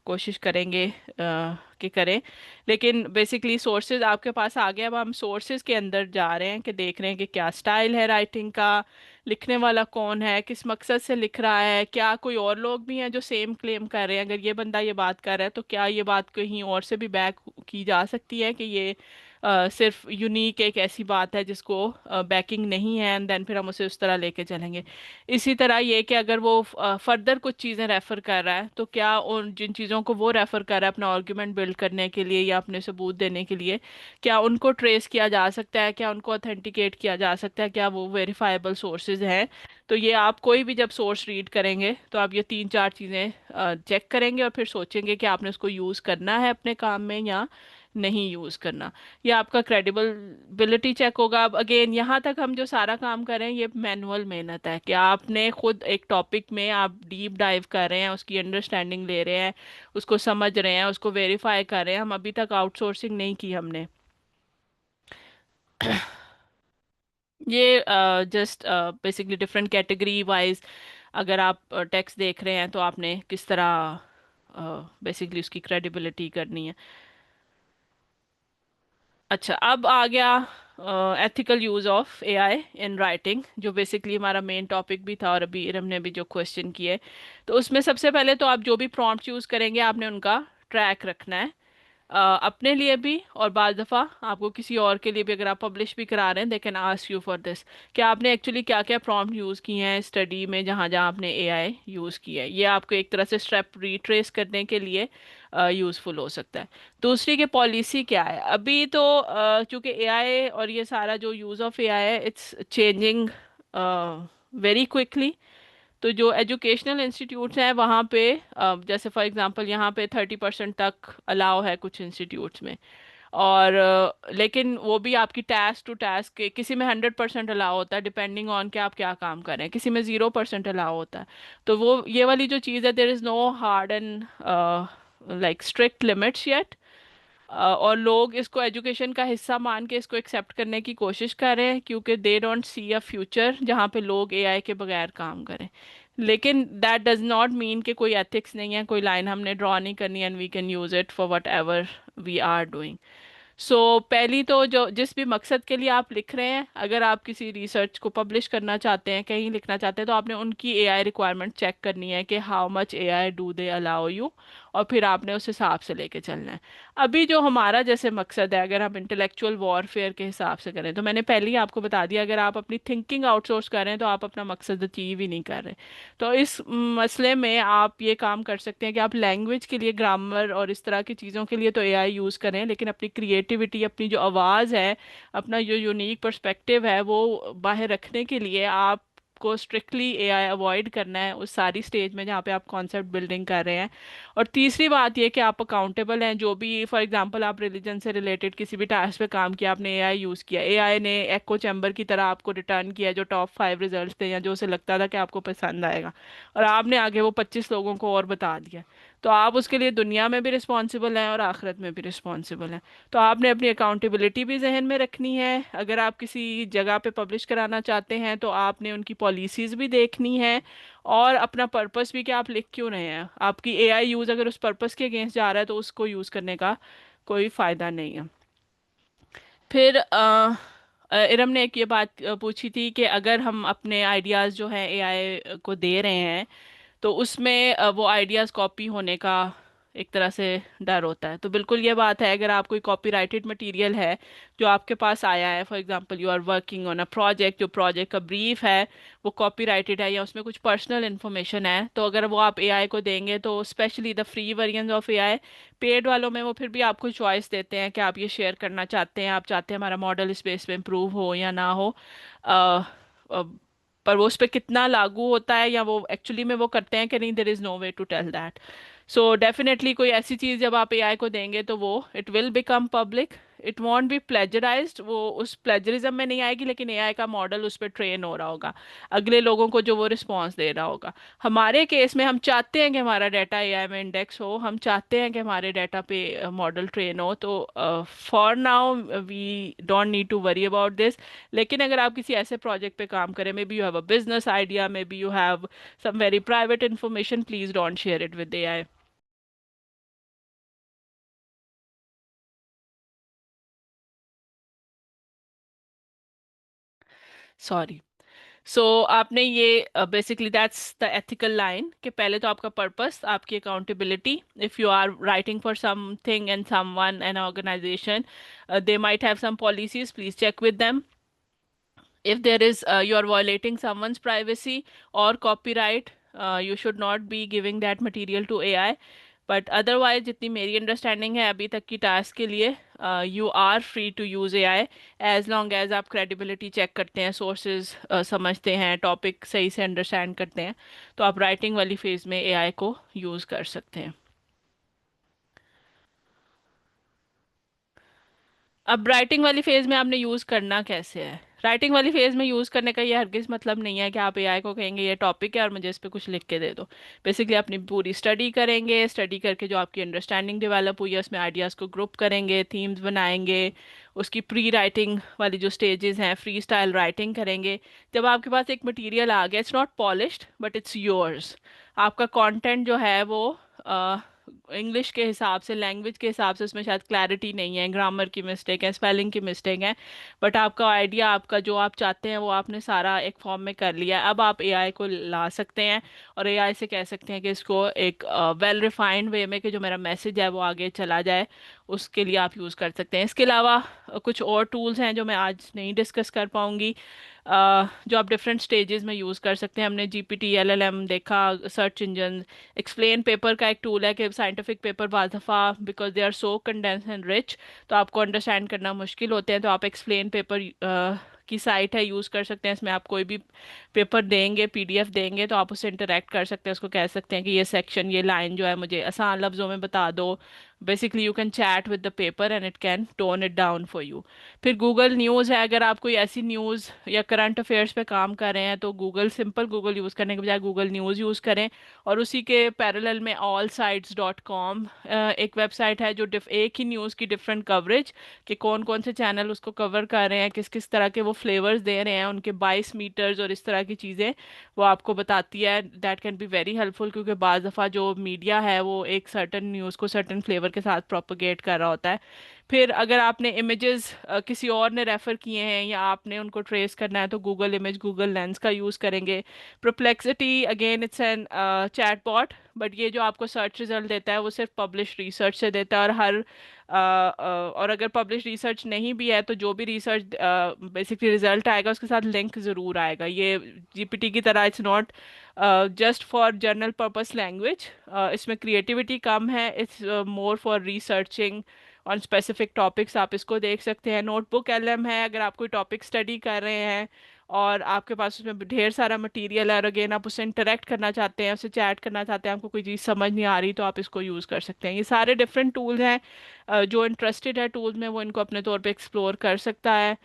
कोशिश करेंगे कि करें। लेकिन बेसिकली सोर्सेज आपके पास आ गया। अब हम सोर्सेज के अंदर जा रहे हैं कि देख रहे हैं कि क्या स्टाइल है राइटिंग का, लिखने वाला कौन है, किस मकसद से लिख रहा है, क्या कोई और लोग भी हैं जो सेम क्लेम कर रहे हैं। अगर ये बंदा ये बात कर रहा है तो क्या ये बात कहीं और से भी बैक की जा सकती है कि ये सिर्फ यूनिक एक ऐसी बात है जिसको बैकिंग नहीं है, एंड देन फिर हम उसे उस तरह लेके चलेंगे। इसी तरह ये कि अगर वो फर्दर कुछ चीज़ें रेफर कर रहा है तो क्या उन जिन चीज़ों को वो रेफर कर रहा है अपना आर्ग्यूमेंट बिल्ड करने के लिए या अपने सबूत देने के लिए, क्या उनको ट्रेस किया जा सकता है, क्या उनको ऑथेंटिकेट किया जा सकता है, क्या वो वेरीफाइबल सोर्सेज हैं। तो ये आप कोई भी जब सोर्स रीड करेंगे तो आप ये तीन चार चीज़ें चेक करेंगे और फिर सोचेंगे कि आपने उसको यूज़ करना है अपने काम में या नहीं यूज़ करना। ये आपका क्रेडिबिलिटी चेक होगा। अब अगेन यहाँ तक हम जो सारा काम कर रहे हैं ये मैनुअल मेहनत है कि आपने खुद एक टॉपिक में आप डीप डाइव कर रहे हैं, उसकी अंडरस्टैंडिंग ले रहे हैं, उसको समझ रहे हैं, उसको वेरीफाई कर रहे हैं। हम अभी तक आउटसोर्सिंग नहीं की हमने। ये just basically different category wise अगर आप टेक्स्ट देख रहे हैं तो आपने किस तरह बेसिकली उसकी क्रेडिबिलिटी करनी है। अच्छा, अब आ गया ethical use of AI in writing, जो बेसिकली हमारा मेन टॉपिक भी था और अभी इरम ने भी जो क्वेश्चन किए। तो उसमें सबसे पहले तो आप जो भी प्रॉम्प्ट यूज करेंगे आपने उनका ट्रैक रखना है, अपने लिए भी और बाज़ दफ़ा आपको किसी और के लिए भी। अगर आप पब्लिश भी करा रहे हैं they can ask you for this कि आपने एक्चुअली क्या क्या प्रॉम्प्ट यूज़ किए हैं स्टडी में जहाँ जहाँ आपने एआई यूज़ किया है। ये आपको एक तरह से स्टेप रिट्रेस करने के लिए यूज़फुल हो सकता है। दूसरी की पॉलिसी क्या है, अभी तो चूंकि एआई और ये सारा जो यूज़ ऑफ एआई है इट्स चेंजिंग वेरी क्विकली। तो जो एजुकेशनल इंस्टीट्यूट्स हैं वहाँ पे जैसे फॉर एग्जांपल यहाँ पे 30% तक अलाउ है कुछ इंस्टीट्यूट्स में। और लेकिन वो भी आपकी टास्क टू टास्क के, किसी में 100% अलाउ होता है डिपेंडिंग ऑन कि आप क्या काम कर रहे हैं, किसी में 0% अलाउ होता है। तो वो ये वाली जो चीज़ है, there is no hard and like strict limits yet. और लोग इसको एजुकेशन का हिस्सा मान के इसको एक्सेप्ट करने की कोशिश कर रहे हैं क्योंकि they don't see a future जहाँ पे लोग एआई के बगैर काम करें। लेकिन दैट डज नॉट मीन कि कोई एथिक्स नहीं है, कोई लाइन हमने ड्रॉ नहीं करनी and we can use it for whatever we are doing. So पहली तो जो जिस भी मकसद के लिए आप लिख रहे हैं, अगर आप किसी रिसर्च को पब्लिश करना चाहते हैं, कहीं लिखना चाहते हैं, तो आपने उनकी एआई रिक्वायरमेंट चेक करनी है कि how much AI do they allow you, और फिर आपने उस हिसाब से लेके चलना है। अभी जो हमारा जैसे मकसद है, अगर हम इंटेलेक्चुअल वॉरफेयर के हिसाब से करें, तो मैंने पहले ही आपको बता दिया, अगर आप अपनी थिंकिंग आउटसोर्स कर रहे हैं तो आप अपना मकसद अचीव ही नहीं कर रहे। तो इस मसले में आप ये काम कर सकते हैं कि आप लैंग्वेज के लिए, ग्रामर और इस तरह की चीज़ों के लिए तो एआई यूज़ करें, लेकिन अपनी क्रिएटिविटी, अपनी जो आवाज़ है, अपना जो यूनिक पर्सपेक्टिव है वो बाहर रखने के लिए आप आपको स्ट्रिक्टली एआई अवॉइड करना है उस सारी स्टेज में जहाँ पे आप कॉन्सेप्ट बिल्डिंग कर रहे हैं। और तीसरी बात ये कि आप अकाउंटेबल हैं, जो भी फॉर एग्जांपल आप रिलीजन से रिलेटेड किसी भी टास्क पे काम किया, आपने एआई यूज़ किया, एआई ने एको चैम्बर की तरह आपको रिटर्न किया जो टॉप 5 रिजल्ट्स थे या जो उसे लगता था कि आपको पसंद आएगा, और आपने आगे वो 25 लोगों को और बता दिया, तो आप उसके लिए दुनिया में भी रिस्पॉन्सिबल हैं और आखिरत में भी रिस्पॉन्सिबल हैं। तो आपने अपनी अकाउंटेबिलिटी भी जहन में रखनी है। अगर आप किसी जगह पे पब्लिश कराना चाहते हैं तो आपने उनकी पॉलिसीज़ भी देखनी है, और अपना पर्पस भी कि आप लिख क्यों रहे हैं। आपकी एआई यूज़ अगर उस पर्पस के अगेंस्ट जा रहा है तो उसको यूज़ करने का कोई फ़ायदा नहीं है। फिर इरम ने एक ये बात पूछी थी कि अगर हम अपने आइडियाज़ जो हैं एआई को दे रहे हैं तो उसमें वो आइडियाज़ कॉपी होने का एक तरह से डर होता है। तो बिल्कुल ये बात है, अगर आप कोई कॉपीराइटेड मटेरियल है जो आपके पास आया है, for example you are working on a project, जो प्रोजेक्ट का ब्रीफ है वो कॉपीराइटेड है या उसमें कुछ पर्सनल इन्फॉर्मेशन है, तो अगर वो आप एआई को देंगे तो specially the free version of AI, paid वालों में वो फिर भी आपको चॉइस देते हैं कि आप ये शेयर करना चाहते हैं, आप चाहते हैं हमारा मॉडल इस बेस पे इम्प्रूव हो या ना हो। अ, अ, पर वो उस पर कितना लागू होता है या वो एक्चुअली में वो करते हैं कि नहीं, there is no way to tell that. So definitely कोई ऐसी चीज़ जब आप एआई को देंगे तो वो it will become public, it won't be plagiarized, वो उस प्लेजरिज्म में नहीं आएगी, लेकिन एआई का मॉडल उस पर ट्रेन हो रहा होगा अगले लोगों को जो वो रिस्पॉन्स दे रहा होगा। हमारे केस में हम चाहते हैं कि हमारा डाटा एआई में इंडेक्स हो, हम चाहते हैं कि हमारे डाटा पे मॉडल ट्रेन हो, तो for now we don't need to worry about this. लेकिन अगर आप किसी ऐसे प्रोजेक्ट पे काम करें, maybe you have a business idea, maybe you have some very private information, please don't share it with AI. Sorry. So आपने ये basically that's the ethical line कि पहले तो आपका पर्पस, आपकी accountability, if you are writing for something and someone an organization, they might have some policies, please check with them. If there is you are violating someone's privacy or copyright, you should not be giving that material to AI. But otherwise जितनी मेरी understanding है अभी तक की task के लिए, you are free to use AI as long as आप credibility check करते हैं, सोर्सेज समझते हैं, टॉपिक सही से अंडरस्टैंड करते हैं, तो आप राइटिंग वाली फेज में एआई को यूज़ कर सकते हैं। अब राइटिंग वाली फेज में आपने यूज़ करना कैसे है। राइटिंग वाली फेज में यूज़ करने का ये हरगिज़ मतलब नहीं है कि आप एआई को कहेंगे ये टॉपिक है और मुझे इस पे कुछ लिख के दे दो। बेसिकली अपनी पूरी स्टडी करेंगे, स्टडी करके जो आपकी अंडरस्टैंडिंग डेवलप हुई है उसमें आइडियाज़ को ग्रुप करेंगे, थीम्स बनाएंगे, उसकी प्री राइटिंग वाली जो स्टेजेस हैं, फ्री स्टाइल राइटिंग करेंगे। जब आपके पास एक मटीरियल आ गया, it's not polished but it's yours, आपका कंटेंट जो है वो इंग्लिश के हिसाब से, लैंग्वेज के हिसाब से उसमें शायद क्लैरिटी नहीं है, ग्रामर की मिस्टेक है, स्पेलिंग की मिस्टेक है, बट आपका आइडिया, आपका जो आप चाहते हैं वो आपने सारा एक फॉर्म में कर लिया है। अब आप एआई को ला सकते हैं और एआई से कह सकते हैं कि इसको एक वेल रिफाइंड वे में कि जो मेरा मैसेज है वो आगे चला जाए, उसके लिए आप यूज़ कर सकते हैं। इसके अलावा कुछ और टूल्स हैं जो मैं आज नहीं डिस्कस कर पाऊँगी, जो आप डिफरेंट स्टेजेस में यूज़ कर सकते हैं। हमने जीपीटी, एलएलएम देखा, सर्च इंजन, एक्सप्लेन पेपर का एक टूल है कि साइंटिफिक पेपर बाज़ दफ़ा because they are so condense and rich तो आपको अंडरस्टैंड करना मुश्किल होते हैं, तो आप एक्सप्लेन पेपर की साइट है, यूज़ कर सकते हैं। इसमें आप कोई भी पेपर देंगे, पीडीएफ देंगे, तो आप उससे इंटरेक्ट कर सकते हैं, उसको कह सकते हैं कि ये सेक्शन, ये लाइन जो है मुझे आसान लफ्ज़ों में बता दो। Basically you can chat with the paper and it can tone it down for you. फिर गूगल न्यूज़ है, अगर आप कोई ऐसी न्यूज़ या करंट अफेयर्स पे काम कर रहे हैं तो गूगल, सिंपल गूगल यूज़ करने के बजाय गूगल न्यूज़ यूज़ करें, और उसी के पैरेलल में allsites.com एक वेबसाइट है जो एक ही न्यूज़ की डिफरेंट कवरेज, कि कौन कौन से चैनल उसको कवर कर रहे हैं, किस किस तरह के वो फ्लेवर्स दे रहे हैं, उनके 22 मीटर्स और इस तरह की चीज़ें वो आपको बताती है। That can be very helpful, क्योंकि बाज़ दफ़ा जो मीडिया है वो एक सर्टन न्यूज़ को सर्टन फ्लेवर के साथ प्रोपोगेट कर रहा होता है। फिर अगर आपने इमेजेस किसी और ने रेफ़र किए हैं या आपने उनको ट्रेस करना है तो गूगल इमेज, गूगल लेंस का यूज़ करेंगे। Perplexity again it's an chatbot, but ये जो आपको सर्च रिजल्ट देता है वो सिर्फ पब्लिश रिसर्च से देता है, और और अगर पब्लिश रिसर्च नहीं भी है तो जो भी रिसर्च बेसिकली रिजल्ट आएगा उसके साथ लिंक ज़रूर आएगा। ये जीपीटी की तरह it's not just for general purpose language, इसमें क्रिएटिविटी कम है, it's more for researching on specific topics. आप इसको देख सकते हैं। नोटबुक एलएम है, अगर आप कोई टॉपिक स्टडी कर रहे हैं और आपके पास उसमें ढेर सारा मटेरियल है, और अगेन आप उससे इंटरेक्ट करना चाहते हैं, उससे चैट करना चाहते हैं, आपको कोई चीज़ समझ नहीं आ रही, तो आप इसको यूज़ कर सकते हैं। ये सारे डिफरेंट टूल्स हैं। जो इंटरेस्टेड है टूल्स में वो इनको अपने तौर पे एक्सप्लोर कर सकता है।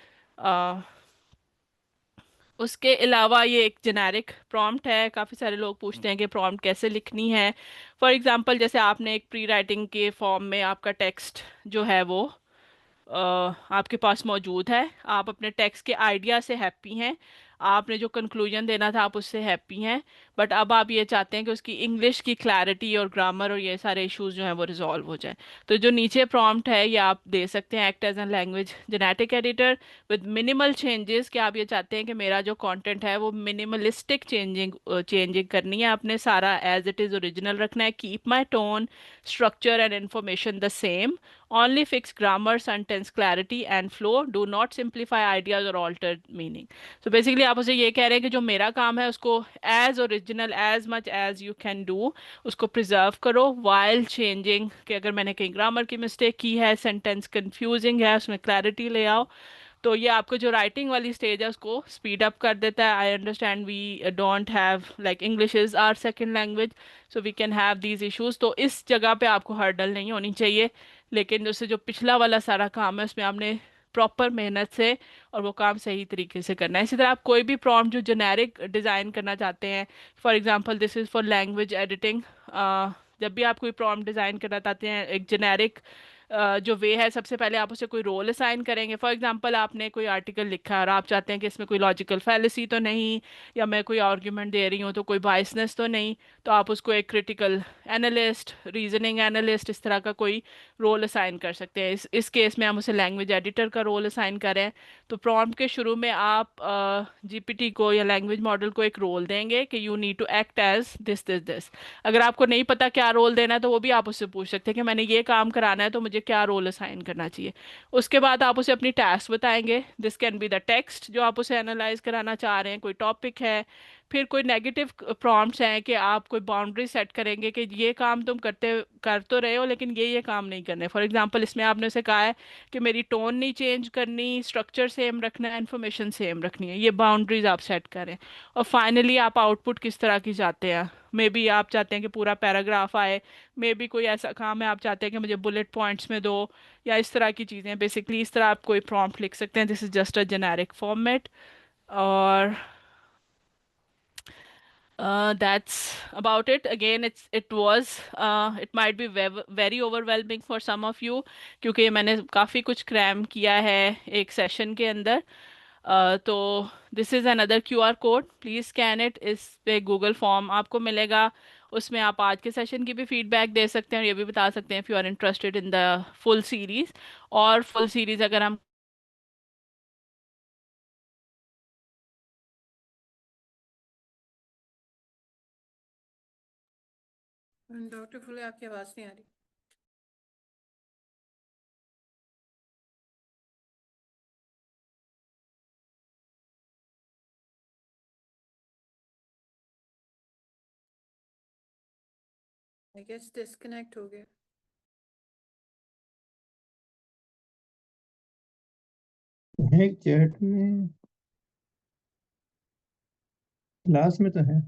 उसके अलावा ये एक जेनेरिक प्रॉम्प्ट है। काफ़ी सारे लोग पूछते हैं कि प्रॉम्प्ट कैसे लिखनी है। फॉर एग्जांपल जैसे आपने एक प्री राइटिंग के फॉर्म में आपका टेक्स्ट जो है वो आपके पास मौजूद है, आप अपने टेक्स्ट के आइडिया से हैप्पी हैं, आपने जो कंक्लूजन देना था आप उससे हैप्पी हैं, बट अब आप ये चाहते हैं कि उसकी इंग्लिश की क्लैरिटी और ग्रामर और ये सारे इश्यूज जो हैं वो रिजॉल्व हो जाए। तो जो नीचे प्रॉम्प्ट है ये आप दे सकते हैं, act as an language genetic editor with minimal changes, कि आप ये चाहते हैं कि मेरा जो कंटेंट है वो मिनिमलिस्टिक चेंजिंग चेंजिंग करनी है, आपने सारा एज इट इज़ ओरिजिनल रखना है, keep my tone structure and information the same, only fix grammar, sentence clarity and flow, do not simplify ideas or alter meaning। so basically आप उसे ये कह रहे हैं कि जो मेरा काम है उसको as original as much as you can do उसको प्रिजर्व करो while changing, कि अगर मैंने कहीं ग्रामर की मिस्टेक की है, सेंटेंस कंफ्यूजिंग है, उसमें क्लैरिटी ले आओ। तो ये आपको जो राइटिंग वाली स्टेज है उसको स्पीड अप कर देता है। I understand we don't have like English is our second language, so we can have these issues, तो इस जगह पे आपको हर्डल नहीं होनी चाहिए। लेकिन जैसे जो पिछला वाला सारा काम है उसमें आपने प्रॉपर मेहनत से और वो काम सही तरीके से करना है। इसी तरह आप कोई भी प्रॉम्प्ट जो जेनेरिक डिज़ाइन करना चाहते हैं, for example this is for language editing, जब भी आप कोई प्रॉम्प्ट डिज़ाइन करना चाहते हैं एक जेनेरिक जो वे है, सबसे पहले आप उसे कोई रोल असाइन करेंगे। फॉर एग्जांपल आपने कोई आर्टिकल लिखा है और आप चाहते हैं कि इसमें कोई लॉजिकल फैलेसी तो नहीं, या मैं कोई आर्ग्यूमेंट दे रही हूँ तो कोई बायसनेस तो नहीं, तो आप उसको एक क्रिटिकल एनालिस्ट, रीजनिंग एनालिस्ट, इस तरह का कोई रोल असाइन कर सकते हैं। इस केस में हम उसे लैंग्वेज एडिटर का रोल असाइन करें, तो प्रॉम्प्ट के शुरू में आप जीपीटी को या लैंग्वेज मॉडल को एक रोल देंगे कि you need to act as this this this. अगर आपको नहीं पता क्या रोल देना है तो वो भी आप उससे पूछ सकते हैं कि मैंने ये काम कराना है तो मुझे क्या रोल असाइन करना चाहिए। उसके बाद आप उसे अपनी टास्क बताएंगे, this can be the text जो आप उसे एनालाइज कराना चाह रहे हैं, कोई टॉपिक है। फिर कोई नेगेटिव प्रॉम्प्ट्स हैं कि आप कोई बाउंड्री सेट करेंगे कि ये काम तुम कर तो रहे हो लेकिन ये काम नहीं करने। फॉर एग्जांपल इसमें आपने उसे कहा है कि मेरी टोन नहीं चेंज करनी, स्ट्रक्चर सेम रखना है, इन्फॉर्मेशन सेम रखनी है, ये बाउंड्रीज आप सेट करें। और फाइनली आप आउटपुट किस तरह की चाहते हैं, मे बी आप चाहते हैं कि पूरा पैराग्राफ आए, मे बी कोई ऐसा काम है आप चाहते हैं कि मुझे बुलेट पॉइंट्स में दो, या इस तरह की चीज़ें। बेसिकली इस तरह आप कोई प्रॉम्प्ट लिख सकते हैं, this is just a generic format. और that's about it. Again, it might be very overwhelming for some of you, क्योंकि ये मैंने काफ़ी कुछ क्रैम किया है एक सेशन के अंदर। तो this is another QR code, please scan it. इस पे गूगल फॉर्म आपको मिलेगा, उसमें आप आज के सेशन की भी फीडबैक दे सकते हैं और ये भी बता सकते हैं if you are interested in the full series. और फुल सीरीज़ अगर हम डॉक्टर फुले आपकी आवाज़ नहीं आ रही। आई गेस डिस्कनेक्ट हो गया। है चैट में, क्लास में तो है।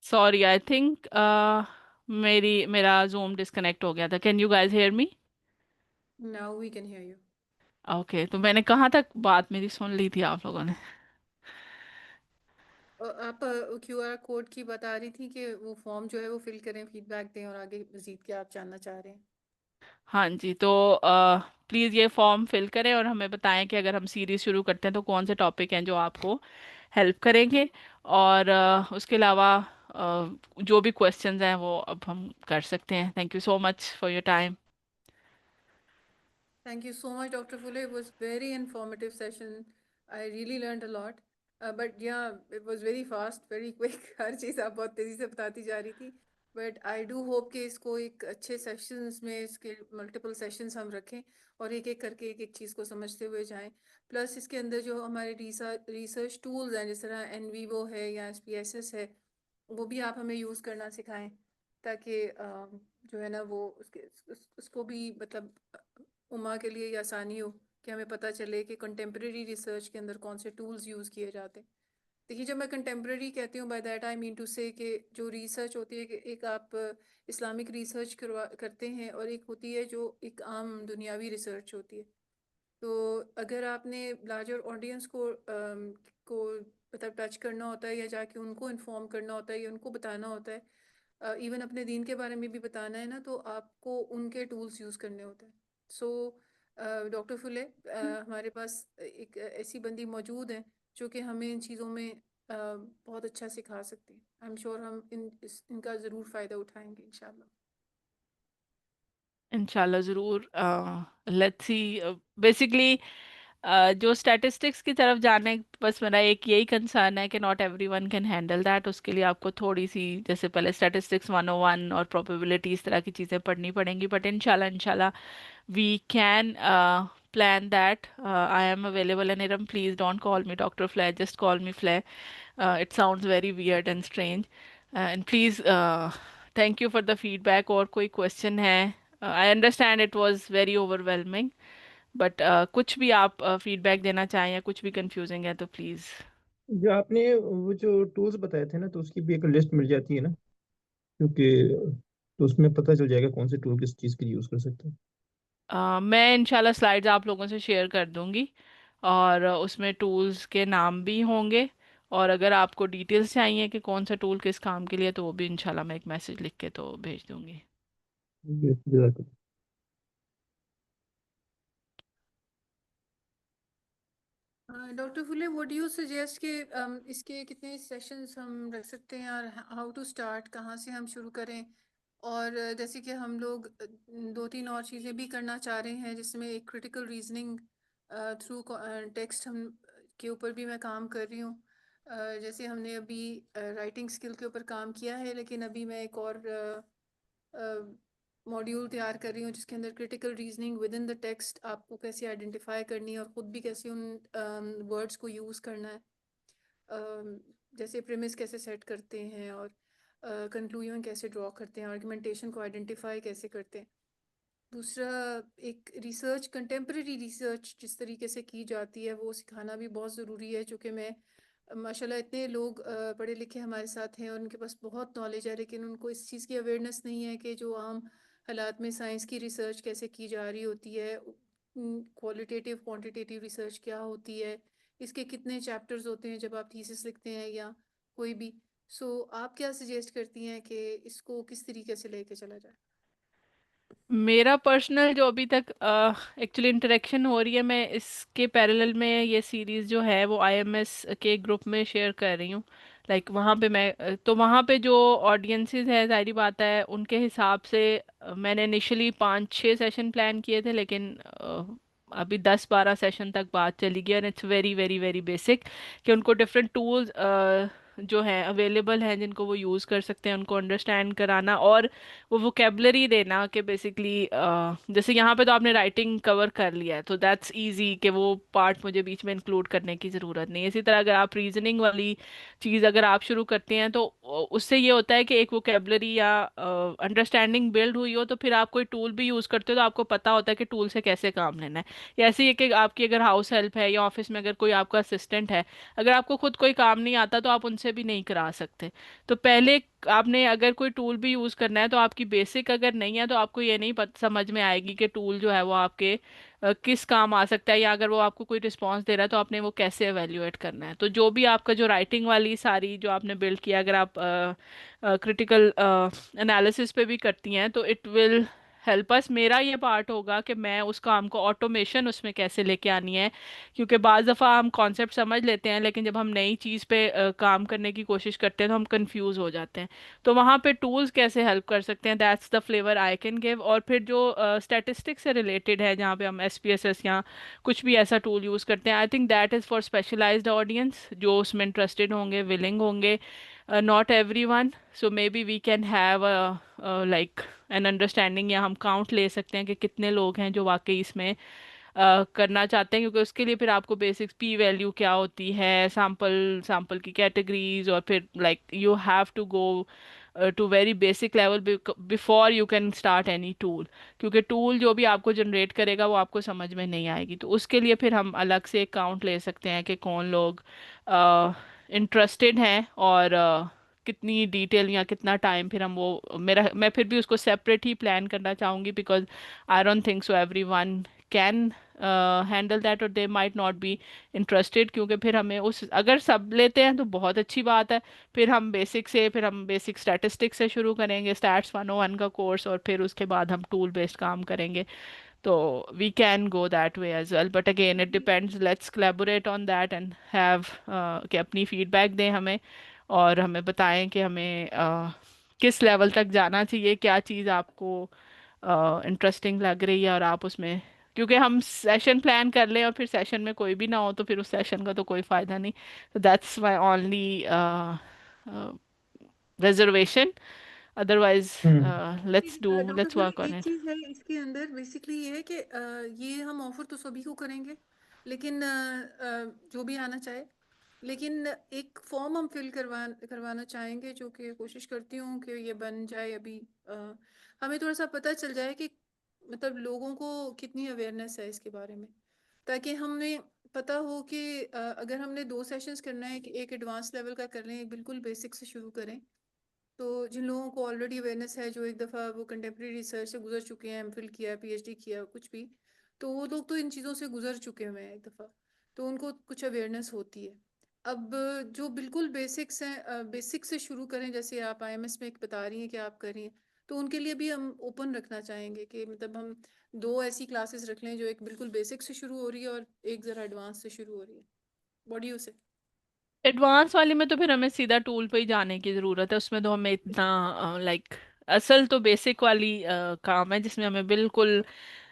सॉरी, आई थिंक मेरा जूम डिस्कनेक्ट हो गया था। Can you guys hear me? Now we can hear you. Okay, तो मैंने कहाँ तक बात मेरी सुन ली थी आप लोगों ने? आप क्यूआर कोड की बता रही थी कि वो फॉर्म जो है वो फिल करें, फीडबैक दें, और आगे मजीद क्या आप जानना चाह रहे हैं। हाँ जी, तो प्लीज़ ये फॉर्म फिल करें और हमें बताएं कि अगर हम सीरीज शुरू करते हैं तो कौन से टॉपिक हैं जो आपको हेल्प करेंगे। और उसके अलावा जो भी क्वेश्चंस हैं वो अब हम कर सकते हैं। Thank you so much for your time. Thank you so much, Dr. Fulle. It was very informative session. I really learned a lot. But yeah, it was very fast, very quick. हर चीज़ आप बहुत तेज़ी से बताती जा रही थी. But I do hope कि इसको एक अच्छे सेशंस में, इसके मल्टीपल सेशंस हम रखें और एक एक करके एक एक चीज़ को समझते हुए जाएं। प्लस इसके अंदर जो हमारे रिसर्च टूल्स हैं, जिस तरह NVivo है या SPSS है, वो भी आप हमें यूज़ करना सिखाएं, ताकि जो है ना वो उसको भी मतलब उमा के लिए ये आसानी हो कि हमें पता चले कि कंटेम्प्रेरी रिसर्च के अंदर कौन से टूल्स यूज़ किए जाते हैं। देखिए, जब मैं कंटेम्प्रेरी कहती हूँ, by that I mean to say कि जो रिसर्च होती है कि एक आप इस्लामिक रिसर्च करते हैं और एक होती है जो एक आम दुनियावी रिसर्च होती है। तो अगर आपने लार्जर ऑडियंस को मतलब टच करना होता है या जाके उनको इन्फॉर्म करना होता है या उनको बताना होता है, इवन अपने दीन के बारे में भी बताना है ना, तो आपको उनके टूल्स यूज़ करने होते हैं। सो डॉक्टर फुले, हमारे पास एक ऐसी बंदी मौजूद है जो कि हमें इन चीज़ों में बहुत अच्छा सिखा सकती है। आई एम श्योर हम इनका ज़रूर फ़ायदा उठाएंगे इंशाल्लाह। इंशाल्लाह ज़रूर। Let's see. बेसिकली जो स्टैटिस्टिक्स की तरफ जाने, बस मेरा एक यही कंसर्न है कि not everyone can handle that. उसके लिए आपको थोड़ी सी, जैसे पहले स्टैटिस्टिक्स 101 और प्रोबेबिलिटी, इस तरह की चीज़ें पढ़नी पड़ेंगी। बट इंशाल्लाह इंशाल्लाह we can plan that. I am available, and Iram, please don't call me Dr. Flair, just call me Flair. It sounds very weird and strange. And please, thank you for the feedback. और कोई question है? I understand it was very overwhelming, but कुछ भी आप feedback देना चाहें या कुछ भी confusing है तो please. जो आपने वो जो टूल्स बताए थे ना, तो उसकी भी एक लिस्ट मिल जाती है ना, क्योंकि तो उसमें पता चल जाएगा कौन से टूल किस चीज़ के लिए यूज़ कर सकते हैं। मैं इंशाल्लाह स्लाइड्स आप लोगों से शेयर कर दूंगी, और उसमें टूल्स के नाम भी होंगे। और अगर आपको डिटेल्स चाहिए कि कौन सा टूल किस काम के लिए, तो वो भी इंशाल्लाह मैं एक मैसेज लिख के तो भेज दूंगी। जज़ाकल्लाह। Doctor Phule, what do you suggest कि इसके कितने सेशंस हम रख सकते हैं और हाउ टू स्टार्ट, कहाँ से हम शुरू करें? और जैसे कि हम लोग दो तीन और चीज़ें भी करना चाह रहे हैं, जिसमें एक क्रिटिकल रीजनिंग थ्रू टेक्स्ट हम के ऊपर भी मैं काम कर रही हूँ। जैसे हमने अभी राइटिंग स्किल के ऊपर काम किया है, लेकिन अभी मैं एक और मॉड्यूल तैयार कर रही हूँ जिसके अंदर critical reasoning with in the text आपको कैसे आइडेंटिफाई करनी है और ख़ुद भी कैसे उन वर्ड्स को यूज़ करना है। जैसे प्रेमिस कैसे सेट करते हैं और कंक्लूजन कैसे ड्रॉ करते हैं, आर्गुमेंटेशन को आइडेंटिफाई कैसे करते हैं। दूसरा, एक रिसर्च, कंटेम्प्रेरी रिसर्च जिस तरीके से की जाती है वो सिखाना भी बहुत ज़रूरी है, क्योंकि मैं माशाल्लाह इतने लोग पढ़े लिखे हमारे साथ हैं और उनके पास बहुत नॉलेज है, लेकिन उनको इस चीज़ की अवेयरनेस नहीं है कि जो आम हालात में साइंस की रिसर्च कैसे की जा रही होती है, क्वालिटेटिव क्वांटिटेटिव रिसर्च क्या होती है, इसके कितने चैप्टर्स होते हैं जब आप थीसिस लिखते हैं या कोई भी। सो आप क्या सजेस्ट करती हैं कि इसको किस तरीके से लेके चला जाए? मेरा पर्सनल जो अभी तक एक्चुअली इंटरेक्शन हो रही है, मैं इसके पैरेलल में ये सीरीज़ जो है वो आईएमएस के ग्रुप में शेयर कर रही हूँ। लाइक वहाँ पे मैं तो वहाँ पे जो ऑडियंसेस है, जाहिर बात है उनके हिसाब से मैंने इनिशियली 5-6 सेशन प्लान किए थे, लेकिन अभी 10-12 सेशन तक बात चली गई। और it's very very very basic कि उनको डिफरेंट टूल्स जो हैं अवेलेबल हैं जिनको वो यूज़ कर सकते हैं, उनको अंडरस्टैंड कराना और वो वोकेबलरी देना कि बेसिकली जैसे यहाँ पे तो आपने राइटिंग कवर कर लिया है, तो दैट्स इजी कि वो पार्ट मुझे बीच में इंक्लूड करने की ज़रूरत नहीं है। इसी तरह अगर आप रीजनिंग वाली चीज़ अगर आप शुरू करते हैं, तो उससे ये होता है कि एक वोकेबलरी या अंडरस्टैंडिंग बिल्ड हुई हो, तो फिर आप कोई टूल भी यूज़ करते हो तो आपको पता होता है कि टूल से कैसे काम लेना है। या ऐसे ही है कि आपकी अगर हाउस हेल्प है या ऑफिस में अगर कोई आपका असिस्टेंट है, अगर आपको खुद कोई काम नहीं आता तो आप उनसे भी नहीं करा सकते। तो पहले आपने अगर कोई टूल भी यूज़ करना है, तो आपकी बेसिक अगर नहीं है तो आपको ये नहीं समझ में आएगी कि टूल जो है वो आपके किस काम आ सकता है, या अगर वो आपको कोई रिस्पांस दे रहा है तो आपने वो कैसे एवेल्युएट करना है। तो जो भी आपका जो राइटिंग वाली सारी जो आपने बिल्ड किया, अगर आप क्रिटिकल एनालिसिस पे भी करती हैं, तो इट विल हेल्प अस। मेरा ये पार्ट होगा कि मैं उस काम को ऑटोमेशन उसमें कैसे लेके आनी है, क्योंकि बाज़ दफ़ा हम कॉन्सेप्ट समझ लेते हैं, लेकिन जब हम नई चीज़ पे काम करने की कोशिश करते हैं तो हम कंफ्यूज हो जाते हैं। तो वहाँ पे टूल्स कैसे हेल्प कर सकते हैं, that's the flavour I can give. और फिर जो स्टैटिस्टिक्स से रिलेटेड है, जहाँ पे हम एसपीएसएस या कुछ भी ऐसा टूल यूज़ करते हैं, I think that is for specialized audience जो उसमें इंटरेस्टेड होंगे, विलिंग होंगे। Not everyone, so maybe we can have like an understanding, या हम काउंट ले सकते हैं कि कितने लोग हैं जो वाकई इसमें करना चाहते हैं। क्योंकि उसके लिए फिर आपको बेसिक्स, पी वैल्यू क्या होती है, सैम्पल सैम्पल की कैटेगरीज, और फिर like you have to go to very basic level before you can start any tool, क्योंकि टूल जो भी आपको जनरेट करेगा वो आपको समझ में नहीं आएगी। तो उसके लिए फिर हम अलग से एक काउंट ले सकते हैं कि कौन लोग इंटरेस्टेड हैं, और कितनी डिटेल या कितना टाइम, फिर हम वो मेरा मैं फिर भी उसको सेपरेट ही प्लान करना चाहूँगी, because I don't think so everyone can handle that, और they might not be interested, क्योंकि फिर हमें उस अगर सब लेते हैं तो बहुत अच्छी बात है। फिर हम बेसिक स्टैटिस्टिक्स से शुरू करेंगे, स्टैट्स 101 का कोर्स, और फिर उसके बाद हम टूल बेस्ड काम करेंगे। तो we can go that way as well, but again it depends, let's collaborate on that and have कि अपनी फीडबैक दें हमें, और हमें बताएं कि हमें किस लेवल तक जाना चाहिए, क्या चीज़ आपको इंटरेस्टिंग लग रही है, और आप उसमें, क्योंकि हम सेशन प्लान कर लें और फिर सेशन में कोई भी ना हो तो फिर उस सेशन का तो कोई फायदा नहीं। तो that's my only reservation, otherwise hmm. Let's doctor work on एक इट। चीज है इसके अंदर, बेसिकली ये है कि ये हम ऑफर तो सभी को करेंगे, लेकिन जो भी आना चाहे, लेकिन एक फॉर्म हम फिल करवाना चाहेंगे, जो कि कोशिश करती हूँ कि ये बन जाए अभी। हमें थोड़ा सा पता चल जाए कि मतलब लोगों को कितनी अवेयरनेस है इसके बारे में, ताकि हमें पता हो कि अगर हमने 2 सेशंस करना है, कि एक एडवांस लेवल का कर लें, एक बिल्कुल बेसिक से शुरू करें, तो जिन लोगों को ऑलरेडी अवेयरनेस है, जो एक दफ़ा वो कंटेम्प्रेरी रिसर्च से गुजर चुके हैं, एमफिल किया, पीएचडी किया, कुछ भी, तो वो लोग तो इन चीज़ों से गुजर चुके हुए हैं एक दफ़ा, तो उनको कुछ अवेयरनेस होती है। अब जो बिल्कुल बेसिक्स हैं, बेसिक से शुरू करें, जैसे आप आईएमएस में एक बता रही हैं कि आप कर रही हैं, तो उनके लिए भी हम ओपन रखना चाहेंगे कि मतलब हम 2 ऐसी क्लासेस रख लें, जो एक बिल्कुल बेसिक से शुरू हो रही है और एक ज़रा एडवांस से शुरू हो रही है। व्हाट डू यू से? एडवांस वाली में तो फिर हमें सीधा टूल पे ही जाने की ज़रूरत है, उसमें तो हमें इतना लाइक, असल तो बेसिक वाली काम है जिसमें हमें बिल्कुल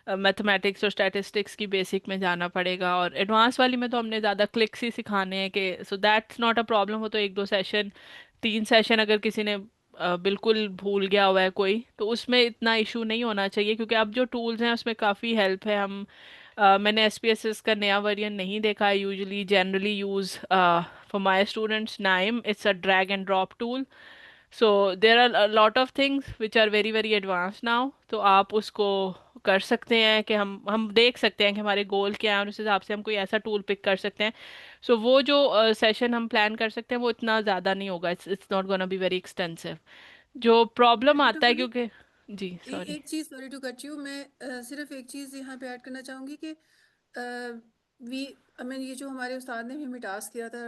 मैथमेटिक्स और स्टैटिस्टिक्स की बेसिक में जाना पड़ेगा, और एडवांस वाली में तो हमने ज़्यादा क्लिक्स ही सिखाने हैं कि so that's not a problem. हो तो एक दो सेशन, 3 सेशन अगर किसी ने बिल्कुल भूल गया हुआ है कोई, तो उसमें इतना इशू नहीं होना चाहिए, क्योंकि अब जो टूल्स हैं उसमें काफ़ी हेल्प है। मैंने एसपीएसएस का नया वर्जन नहीं देखा है, usually generally use for my students नाइम, it's a drag and drop tool. So there are a lot of things which are very very advanced now, तो आप उसको कर सकते हैं कि हम देख सकते हैं कि हमारे गोल क्या है, और उस हिसाब से हम कोई ऐसा टूल पिक कर सकते हैं। सो वो जो सेशन हम प्लान कर सकते हैं वो इतना ज़्यादा नहीं होगा, it's not gonna be very extensive. जो प्रॉब्लम आता है ब्यूटिफुली। क्योंकि, जी सॉरी। एक चीज, सॉरी टू कट यू, मैं सिर्फ एक चीज यहाँ पे ऐड करना चाहूंगी कि वी मैं ये जो हमारे उस्ताद ने भी हमें टास्क किया था,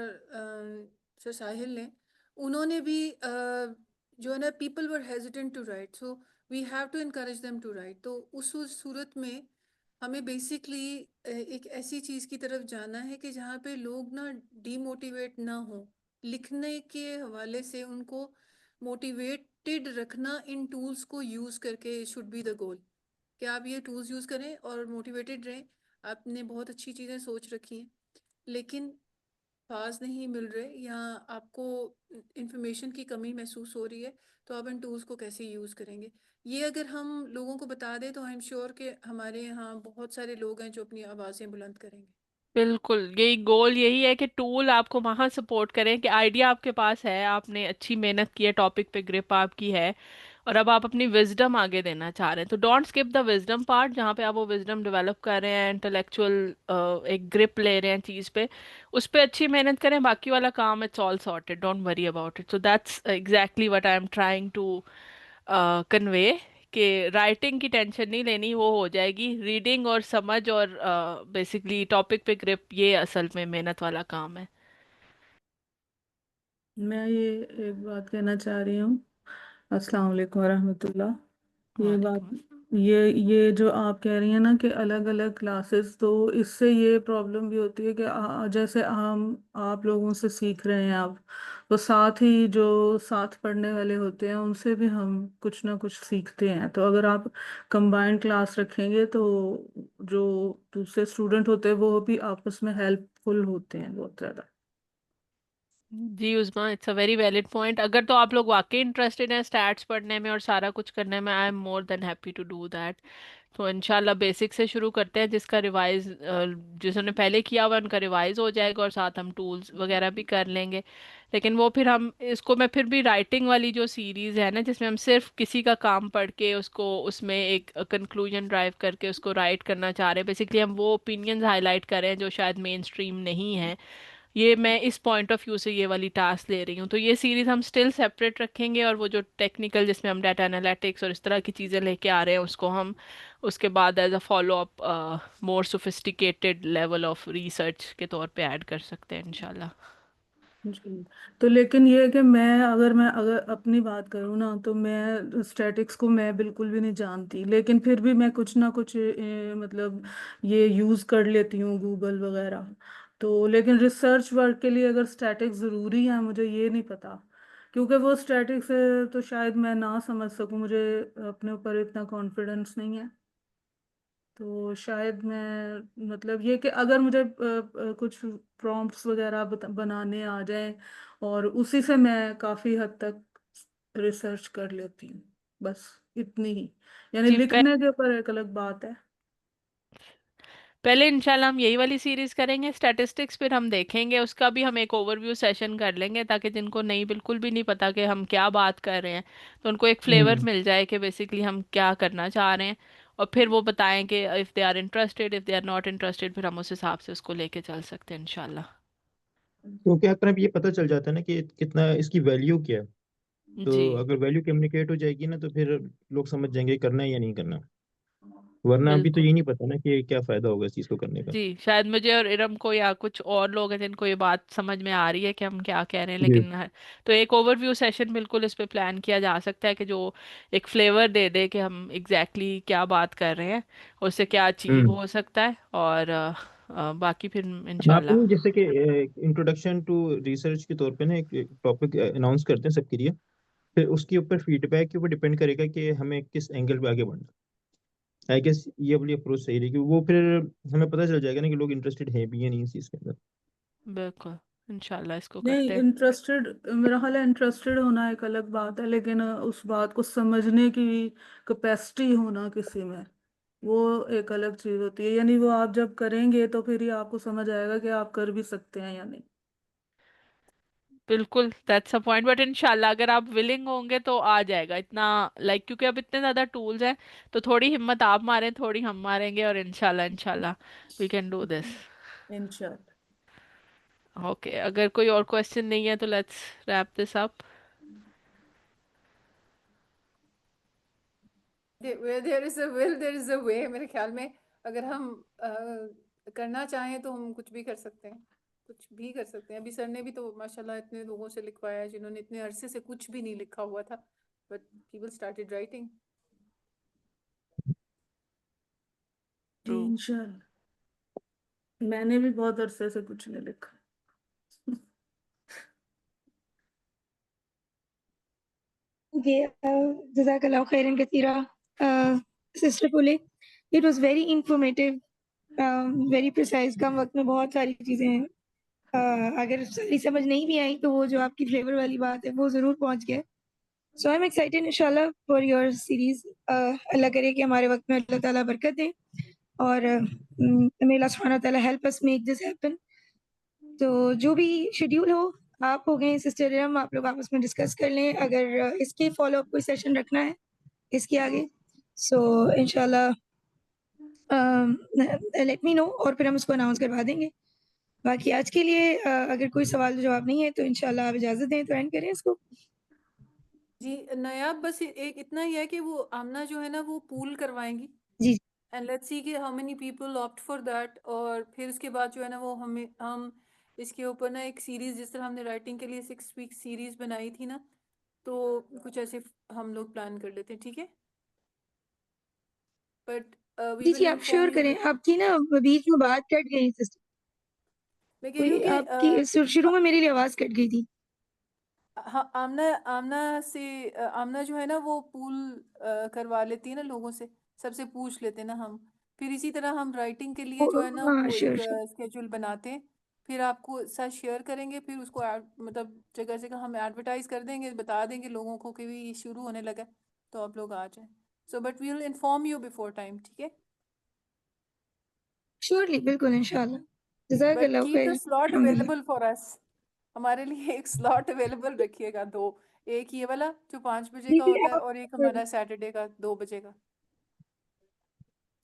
सर साहिल ने, उन्होंने भी जो है ना, people were hesitant to write, so we have to encourage them to write. तो उस सूरत में हमें बेसिकली एक ऐसी चीज की तरफ जाना है कि जहाँ पे लोग ना डीमोटिवेट ना हो, लिखने के हवाले से उनको मोटिवेटेड रखना, इन टूल्स को यूज़ करके शुड बी द गोल, कि आप ये टूल्स यूज़ करें और मोटिवेटेड रहें। आपने बहुत अच्छी चीज़ें सोच रखी हैं, लेकिन पास नहीं मिल रहे, या आपको इंफॉर्मेशन की कमी महसूस हो रही है, तो आप इन टूल्स को कैसे यूज़ करेंगे, ये अगर हम लोगों को बता दें, तो आई एम श्योर कि हमारे यहाँ बहुत सारे लोग हैं जो अपनी आवाज़ें बुलंद करेंगे। बिल्कुल, यही गोल यही है कि टूल आपको वहाँ सपोर्ट करें कि आइडिया आपके पास है, आपने अच्छी मेहनत की है, टॉपिक पे ग्रिप आपकी है, और अब आप अपनी विजडम आगे देना चाह रहे हैं, तो don't skip the wisdom part, जहाँ पे आप वो विजडम डेवलप कर रहे हैं, इंटेलेक्चुअल एक ग्रिप ले रहे हैं चीज़ पे, उस पे अच्छी मेहनत करें, बाकी वाला काम it's all sorted, don't worry about it. So that's exactly what I am trying to convey, कि राइटिंग की टेंशन नहीं लेनी, वो हो जाएगी, रीडिंग और समझ और बेसिकली टॉपिक पे ग्रिप, ये असल में मेहनत वाला काम है। मैं ये एक बात कहना चाह रही हूँ। अस्सलाम वालेकुम वरहमतुल्लाह। ये बात, वालेकुम। ये जो आप कह रही हैं ना कि अलग अलग क्लासेस, तो इससे ये प्रॉब्लम भी होती है कि जैसे हम आप लोगों से सीख रहे हैं आप, तो साथ ही जो साथ पढ़ने वाले होते हैं उनसे भी हम कुछ ना कुछ सीखते हैं। तो अगर आप कंबाइंड क्लास रखेंगे तो जो दूसरे स्टूडेंट होते हैं वो भी आपस में हेल्पफुल होते हैं बहुत ज़्यादा। Ji Usma, it's a very valid point. अगर तो आप लोग वाकई इंटरेस्टेड हैं स्टैट्स पढ़ने में और सारा कुछ करने में, I am more than happy to do that. तो इंशाल्लाह बेसिक से शुरू करते हैं, जिसका रिवाइज जिसने पहले किया हुआ है उनका रिवाइज हो जाएगा और साथ हम टूल्स वगैरह भी कर लेंगे। लेकिन वो फिर हम इसको, मैं फिर भी राइटिंग वाली जो सीरीज़ है ना, जिसमें हम सिर्फ किसी का काम पढ़ के उसको उसमें एक कंक्लूजन ड्राइव करके उसको राइट करना चाह रहे हैं, बेसिकली हम वो ओपिनियंस हाईलाइट कर रहे हैं जो शायद मेन स्ट्रीम नहीं है। ये मैं इस पॉइंट ऑफ व्यू से ये वाली टास्क ले रही हूँ। तो ये सीरीज हम स्टिल सेपरेट रखेंगे, और वो जो टेक्निकल जिसमें हम डाटा एनालिटिक्स और इस तरह की चीज़ें लेके आ रहे हैं उसको हम उसके बाद as a follow up more sophisticated level of research के तौर पे ऐड कर सकते हैं इंशाल्लाह। जी। तो लेकिन ये है कि मैं अगर अपनी बात करूँ ना, तो मैं स्टैटिक्स को मैं बिल्कुल भी नहीं जानती, लेकिन फिर भी मैं कुछ ना कुछ मतलब ये यूज़ कर लेती हूँ गूगल वगैरह। तो लेकिन रिसर्च वर्क के लिए अगर स्टैटिक्स ज़रूरी है मुझे ये नहीं पता, क्योंकि वो स्टैटिक्स है तो शायद मैं ना समझ सकूँ, मुझे अपने ऊपर इतना कॉन्फिडेंस नहीं है। तो शायद मैं मतलब ये कि अगर मुझे कुछ प्रॉम्प्ट्स वगैरह बनाने आ जाए, और उसी से मैं काफ़ी हद तक रिसर्च कर लेती हूँ, बस इतनी ही। यानी जी, लिखने के ऊपर एक अलग बात है। पहले इंशाल्लाह हम यही वाली सीरीज करेंगे स्टैटिस्टिक्स, फिर हम देखेंगे उसका भी हम एक ओवरव्यू सेशन कर लेंगे, ताकि जिनको नहीं, बिल्कुल भी नहीं पता कि हम क्या बात कर रहे हैं, तो उनको एक फ्लेवर हम्म। मिल जाए कि बेसिकली हम क्या करना चाह रहे हैं। और फिर वो बताएं कि if they are interested, if they are not interested, फिर हम उस हिसाब से उसको लेके चल सकते हैं इंशाल्लाह। तो क्या करना, ये पता चल जाता है ना कि कितना इसकी वैल्यू क्या है। जी तो अगर वैल्यू कम्युनिकेट हो जाएगी ना, तो फिर लोग समझ जाएंगे करना है या नहीं करना। वरना अभी तो बिल्कुल। ये नहीं पता ना कि क्या फायदा होगा इस चीज को करने का। जी, शायद मुझे और इरम को या कुछ और लोग हैं जिनको ये बात समझ में आ रही है कि हम क्या कह रहे हैं, जी। लेकिन तो एक ओवरव्यू सेशन बिल्कुल इस पे प्लान किया जा सकता है कि जो एक फ्लेवर दे दे कि हम एग्जैक्टली exactly क्या बात कर रहे हैं, उससे क्या अचीव हम्म। हो सकता है, और बाकी फिर आप इंशाल्लाह। जैसे कि इंट्रोडक्शन टू रिसर्च के तौर पे ना एक टॉपिक अनाउंस करते हैं सबके लिए। फिर उसके ऊपर फीडबैक के ऊपर डिपेंड करेगा कि हमें किस एंगल पे आगे बढ़ना है। आई गेस ये वाली अप्रोच सही रहेगी, वो फिर हमें पता चल जाएगा ना कि लोग इंटरेस्टेड हैं भी या नहीं इस चीज के अंदर। बिल्कुल, इंशाल्लाह इसको नहीं, करते हैं। इंटरेस्टेड मेरा ख्याल है, इंटरेस्टेड होना एक अलग बात है, लेकिन उस बात को समझने की कैपेसिटी होना किसी में, वो एक अलग चीज होती है। यानी वो आप जब करेंगे तो फिर ही आपको समझ आएगा कि आप कर भी सकते हैं या नहीं। बिल्कुल, दैट्स अ पॉइंट, बट इंशाल्लाह अगर आप विलिंग होंगे तो आ जाएगा इतना, क्योंकि अब इतने ज़्यादा टूल्स हैं, तो थोड़ी हिम्मत आप मारें, थोड़ी हम मारेंगे, और इंशाल्लाह इंशाल्लाह वी कैन डू दिस। इंशाल्लाह। ओके, अगर कोई और क्वेश्चन नहीं है तो let's wrap this up. where there is a will there is a way, मेरे ख्याल में अगर हम करना चाहें तो हम कुछ भी कर सकते हैं, कुछ भी कर सकते हैं। अभी सर ने भी तो माशाल्लाह इतने लोगों से लिखवाया है जिन्होंने इतने अरसे से कुछ भी नहीं लिखा हुआ था, but people started writing. True. इंशाल्लाह। मैंने भी बहुत अरसे से कुछ नहीं लिखा। ओके, जज़ाकल्लाह खैरन कसीरा sister Pule. It was very informative, very precise. कम वक्त में बहुत सारी चीज़ें हैं। अगर सारी समझ नहीं भी आई तो वो जो आपकी फ्लेवर वाली बात है वो ज़रूर पहुंच गया। सो आई एम एक्साइटेड इंशाल्लाह फॉर योर सीरीज। अल्लाह करे कि हमारे वक्त में अल्लाह ताला बरकत दे, और मे अल्लाह सुब्हानहू व तआला help us make this happen. तो जो भी शेड्यूल हो, आप हो गए सिस्टर इरम, आप लोग आपस में डिस्कस कर लें अगर इसके फॉलो अप कोई सेशन रखना है इसके आगे। सो इंशाल्लाह लेट मी नो, और फिर हम उसको अनाउंस करवा देंगे। बाकी आज के लिए अगर कोई सवाल जवाब नहीं है तो इंशाल्लाह आप इजाज़त दें तो एंड करें इसको। जी नायाब, बस एक इतना ही है कि वो आमना जो है ना वो पूल करवाएंगी, जी एंड लेट्स सी कि how many people opt for that. और फिर उसके बाद जो है ना वो हम इसके ऊपर ना एक सीरीज, जिस तरह हमने राइटिंग के लिए 6 वीक सीरीज बनाई थी ना, तो कुछ ऐसे हम लोग प्लान कर लेते हैं, ठीक है? बट वी जी जी, विल आप श्योर इन्फॉर्म यू। करें। आपकी ना बीच में बात कट गई सिस्टर, मैं कह रही हूँ कोई कि आपकी शुरू में मेरे लिए आवाज़ कट गई थी। हाँ, आमना आमना से आमना जो है ना वो पूल करवा लेती है ना लोगों से, सबसे पूछ लेते हैं ना हम। फिर इसी तरह हम राइटिंग के लिए जो है ना हाँ वो एक श्योर श्योर। स्केड्यूल बनाते हैं, फिर आपको साथ शेयर करेंगे, फिर उसको मतलब जगह जगह हम एडवर्टाइज कर देंगे, बता देंगे लोगों को कि भी ये शुरू होने लगा है, तो आप लोग आ जाएं। So but we will inform you before time, ठीक है? श्योरली, बिल्कुल, इंशाल्लाह। बट जज़ाकल्लाह कीप द खैर। स्लॉट अल्हम्दुलिल्लाह। Available for us. हमारे लिए एक स्लॉट अवेलेबल रखिएगा, 2। एक ये वाला जो 5 बजे जी का जी, होता है, आप और एक हमारा सैटरडे का 2 बजे का।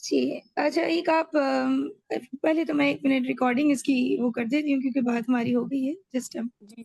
जी, अच्छा, एक आप पहले तो मैं 1 मिनट रिकॉर्डिंग इसकी वो कर देती हूँ, क्योंकि बात हमारी हो गई है जिस टाइम। जी